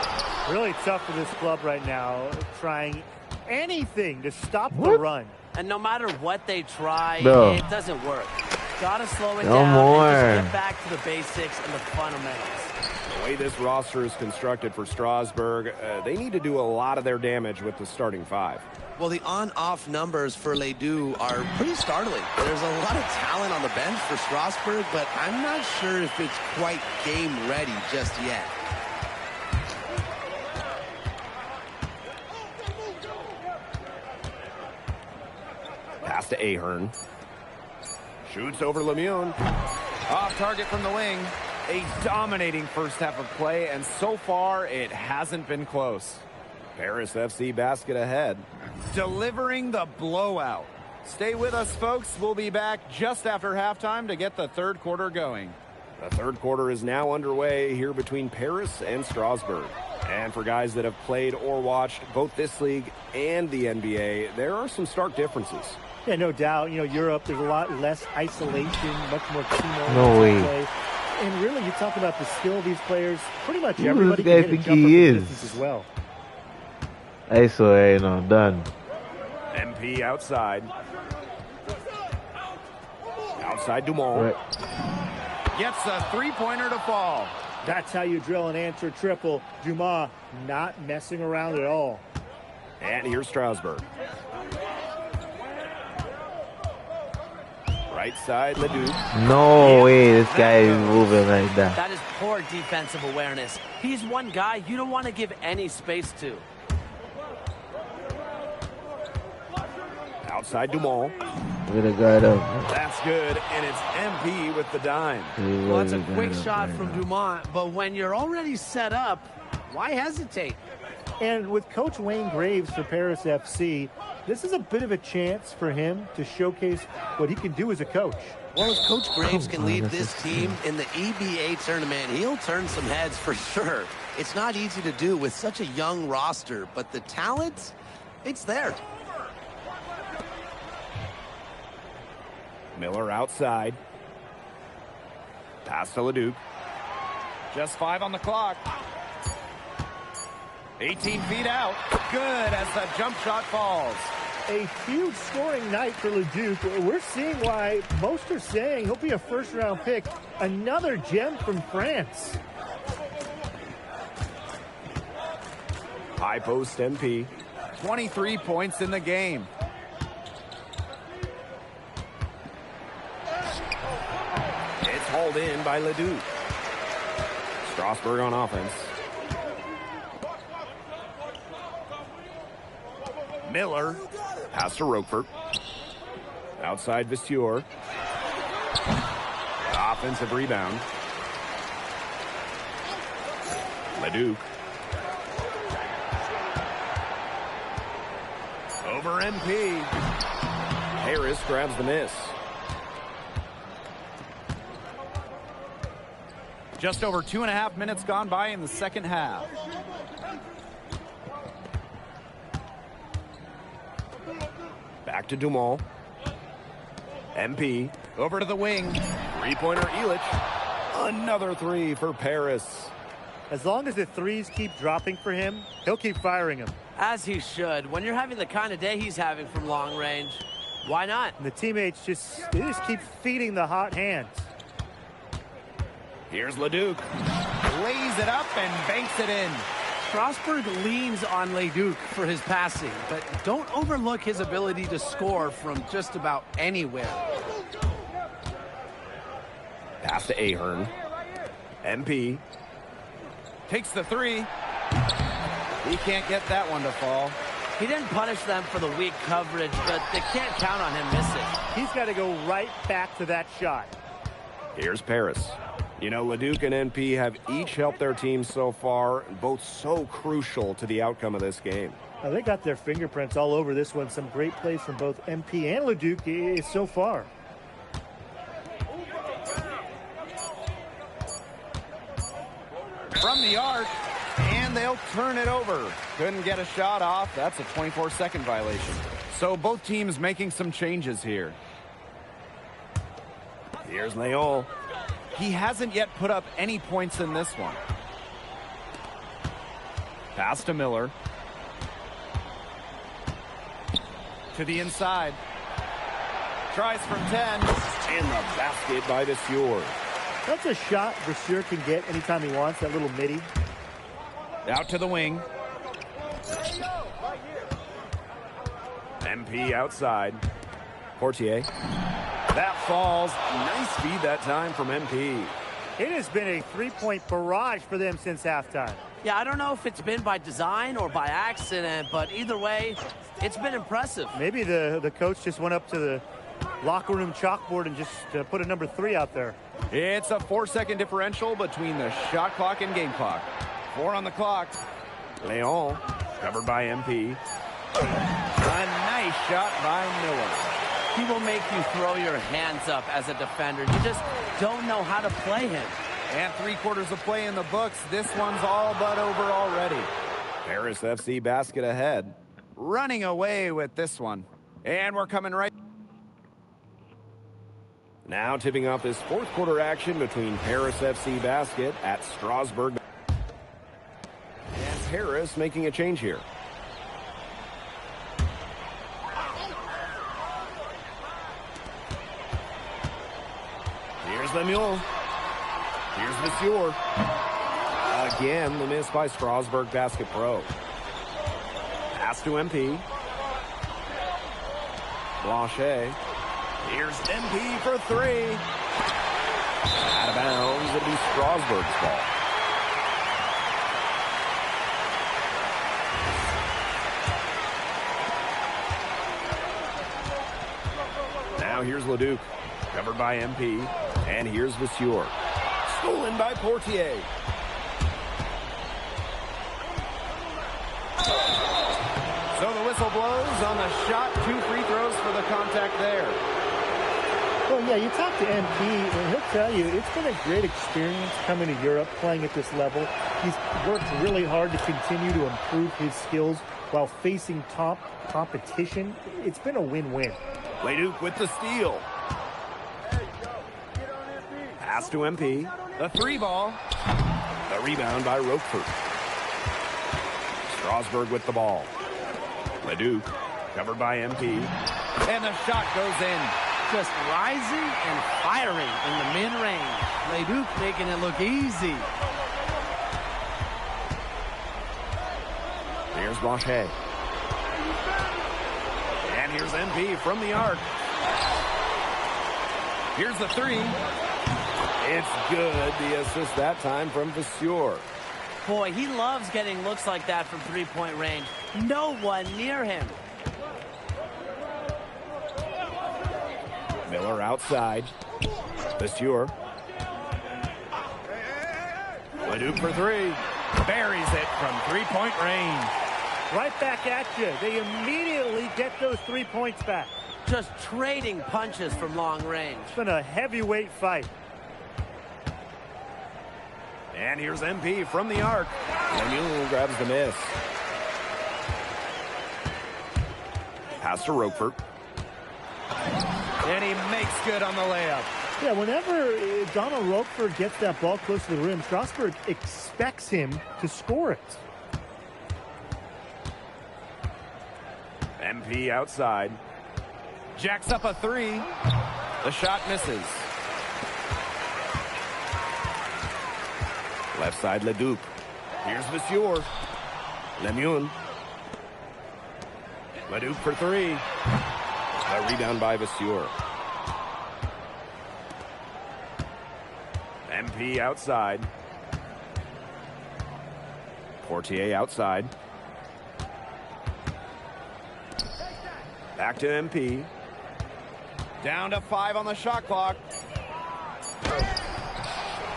Really tough for this club right now, trying anything to stop the run. And no matter what they try, No. it doesn't work. Gotta slow it No down more. and just get back to the basics and the fundamentals. The way this roster is constructed for Strasbourg, they need to do a lot of their damage with the starting 5. Well, the on-off numbers for Ledoux are pretty startling. There's a lot of talent on the bench for Strasbourg, but I'm not sure if it's quite game ready just yet. Pass to Ahern. Shoots over Lemieux. Off target from the wing. A dominating first half of play, and so far it hasn't been close. Paris FC basket ahead. Delivering the blowout. Stay with us, folks. We'll be back just after halftime to get the third quarter going. The third quarter is now underway here between Paris and Strasbourg. And for guys that have played or watched both this league and the NBA, there are some stark differences. Yeah, no doubt. You know, Europe, there's a lot less isolation, much more team-oriented No way. play. And really, you talk about the skill of these players, pretty much Who does everybody this guy can hit a think jumper he from is? distance as well. I saw done. MP outside. Outside Dumont. Gets a three-pointer to fall. That's how you drill an answer triple. Dumas not messing around at all. And here's Strasbourg. Right side, Ledoux. No way, this guy is moving like that. That is poor defensive awareness. He's one guy you don't want to give any space to. Outside Dumont. Look at the guy though. That's good, and it's MP with the dime. Well, it's a quick shot from Dumont, but when you're already set up, why hesitate? And with Coach Wayne Graves for Paris FC, this is a bit of a chance for him to showcase what he can do as a coach. Well, if Coach Graves can lead this team in the EBA tournament, he'll turn some heads for sure. It's not easy to do with such a young roster, but the talent, it's there. Miller outside. Pass to LeDuc. Just 5 on the clock. 18 feet out. Good as the jump shot falls. A huge scoring night for LeDuc. We're seeing why most are saying he'll be a first-round pick. Another gem from France. High post MP. 23 points in the game. It's hauled in by LeDuc. Strasburg on offense. Miller. Pass to Roquefort. Outside Vistier. Offensive rebound. LeDuc. Over MP. Harris grabs the miss. Just over 2.5 minutes gone by in the second half. Back to Dumont. MP over to the wing. Three-pointer Elich. Another three for Paris. As long as the threes keep dropping for him, he'll keep firing them. As he should. When you're having the kind of day he's having from long range, why not? And the teammates just keep feeding the hot hands. Here's LeDuc. Lays it up and banks it in. Strasburg leans on LeDuc for his passing, but don't overlook his ability to score from just about anywhere. Pass to Ahern. MP. Takes the three. He can't get that one to fall. He didn't punish them for the weak coverage, but they can't count on him missing. He's got to go right back to that shot. Here's Paris. You know, LeDuc and MP have each helped their teams so far, both so crucial to the outcome of this game. They got their fingerprints all over this one. Some great plays from both MP and LeDuc so far. From the arc, and they'll turn it over. Couldn't get a shot off. That's a 24-second violation. So both teams making some changes here. Here's Leon. He hasn't yet put up any points in this one. Pass to Miller. To the inside. Tries from 10. And the basket by Vistier. That's a shot Vistier can get anytime he wants, that little midi. Out to the wing. MP outside. Portier. That falls. Nice feed that time from MP. It has been a three-point barrage for them since halftime. Yeah, I don't know if it's been by design or by accident, but either way, it's been impressive. Maybe the coach just went up to the locker room chalkboard and just put a number 3 out there. It's a 4-second differential between the shot clock and game clock. 4 on the clock. Leon, covered by MP. A nice shot by Miller. He will make you throw your hands up as a defender. You just don't know how to play him. And 3/4 of play in the books. This one's all but over already. Paris FC basket ahead. Running away with this one. And we're coming right. Now tipping off this 4th quarter action between Paris FC basket at Strasburg. And Paris making a change here. Here's Lemuel. Here's Vistier. Again, the miss by Strasburg Basket Pro. Pass to MP. Blanchet. Here's MP for 3. Out of bounds. It'll be Strasburg's ball. Now here's Leduc, covered by MP. And here's Vasseur. Stolen by Portier. So the whistle blows on the shot. 2 free throws for the contact there. Well, yeah, you talk to MP, and he'll tell you it's been a great experience coming to Europe, playing at this level. He's worked really hard to continue to improve his skills while facing top competition. It's been a win-win. Leduc with the steal. Pass to MP. The 3-ball. The rebound by Roquefort. Strasburg with the ball. Leduc, covered by MP. And the shot goes in. Just rising and firing in the mid-range. Leduc making it look easy. Here's Blanchet. And here's MP from the arc. Here's the 3. It's good. The assist that time from Vasseur. Boy, he loves getting looks like that from three-point range. No one near him. Miller outside. Vasseur. Leduc for 3. Buries it from 3-point range. Right back at you. They immediately get those 3 points back. Just trading punches from long range. It's been a heavyweight fight. And here's MP from the arc. Lemuel grabs the miss. Pass to Roquefort. And he makes good on the layup. Yeah, whenever Donald Roquefort gets that ball close to the rim, Strasburg expects him to score it. MP outside. Jacks up a 3. The shot misses. Left side, Leduc. Here's Vasseur. Lemuel. Leduc for 3. A rebound by Vasseur. MP outside. Portier outside. Back to MP. Down to 5 on the shot clock.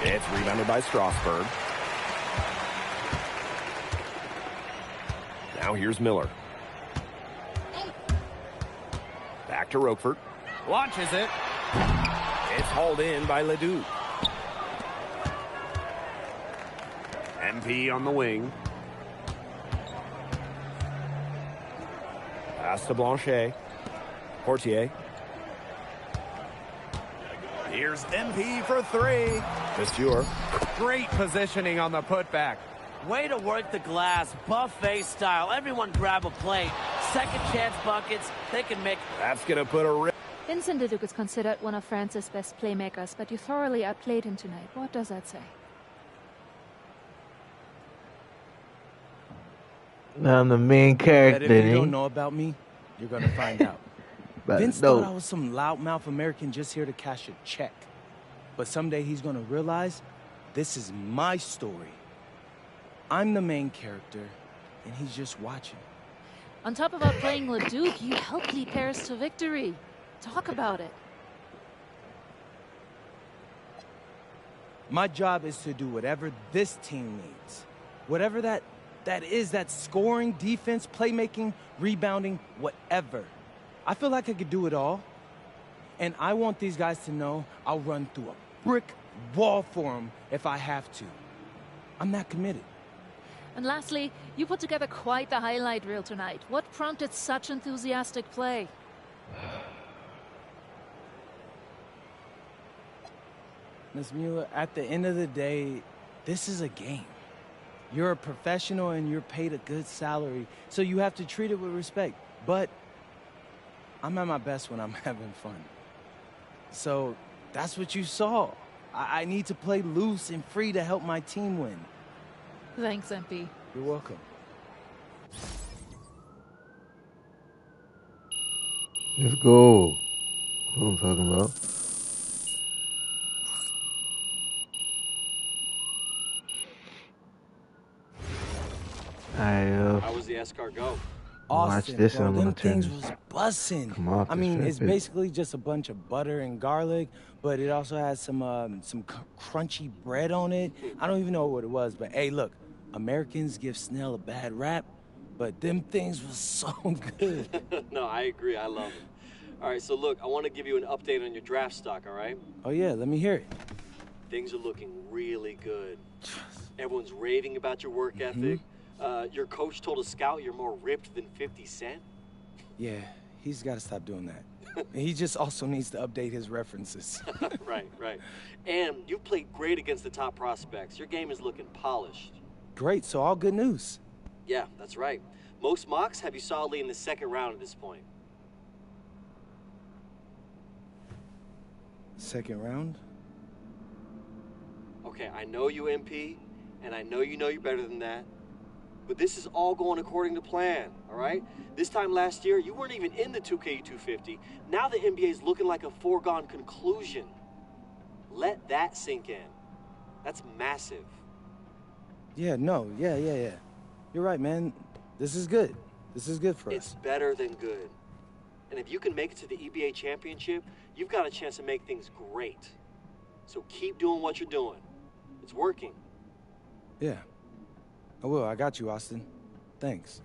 It's rebounded by Strasburg. Now here's Miller. Back to Roquefort. Launches it. It's hauled in by Leduc. MP on the wing. Pass to Blanchet. Portier. Here's MP for 3. Vasseur. Great positioning on the putback. Way to work the glass, buffet style. Everyone grab a plate. Second chance buckets, they can make. That's going to put a rip. Vincent Leduc is considered one of France's best playmakers, but you thoroughly outplayed him tonight. What does that say? I'm the main character. That if you don't know about me, you're going to find out. Vince thought I was some loudmouth American just here to cash a check. But someday he's going to realize this is my story. I'm the main character, and he's just watching. On top of outplaying Leduc, you helped lead Paris to victory. Talk about it. My job is to do whatever this team needs. Whatever that is, that scoring, defense, playmaking, rebounding, whatever. I feel like I could do it all. And I want these guys to know I'll run through a brick wall for them if I have to. I'm that committed. And lastly, you put together quite the highlight reel tonight. What prompted such enthusiastic play? Ms. Mueller, at the end of the day, this is a game. You're a professional and you're paid a good salary, so you have to treat it with respect. But I'm at my best when I'm having fun. So that's what you saw. I need to play loose and free to help my team win. Thanks, MP. You're welcome. Let's go. That's what I'm talking about. How was the S-car go? Austin, this bro, and I'm them gonna things turn- was bussin'. Come off I this mean, it's trip. basically just a bunch of butter and garlic, but it also has some crunchy bread on it. I don't even know what it was, but hey, look, Americans give Snell a bad rap, but them things was so good. No, I agree. I love it. All right, so look, I want to give you an update on your draft stock, all right? Oh yeah, let me hear it. Things are looking really good. Everyone's raving about your work ethic. Your coach told a scout you're more ripped than 50 Cent. Yeah, he's got to stop doing that. He just also needs to update his references. Right. And you've played great against the top prospects. Your game is looking polished. Great, so all good news. Yeah, that's right. Most mocks have you solidly in the second round at this point. Second round? Okay, I know you, MP, and I know you're better than that. But this is all going according to plan, all right? This time last year, you weren't even in the 2K250. Now the NBA is looking like a foregone conclusion. Let that sink in. That's massive. Yeah. You're right, man. This is good. This is good for us. It's better than good. And if you can make it to the EBA championship, you've got a chance to make things great. So keep doing what you're doing. It's working. Yeah. I will. I got you, Austin. Thanks.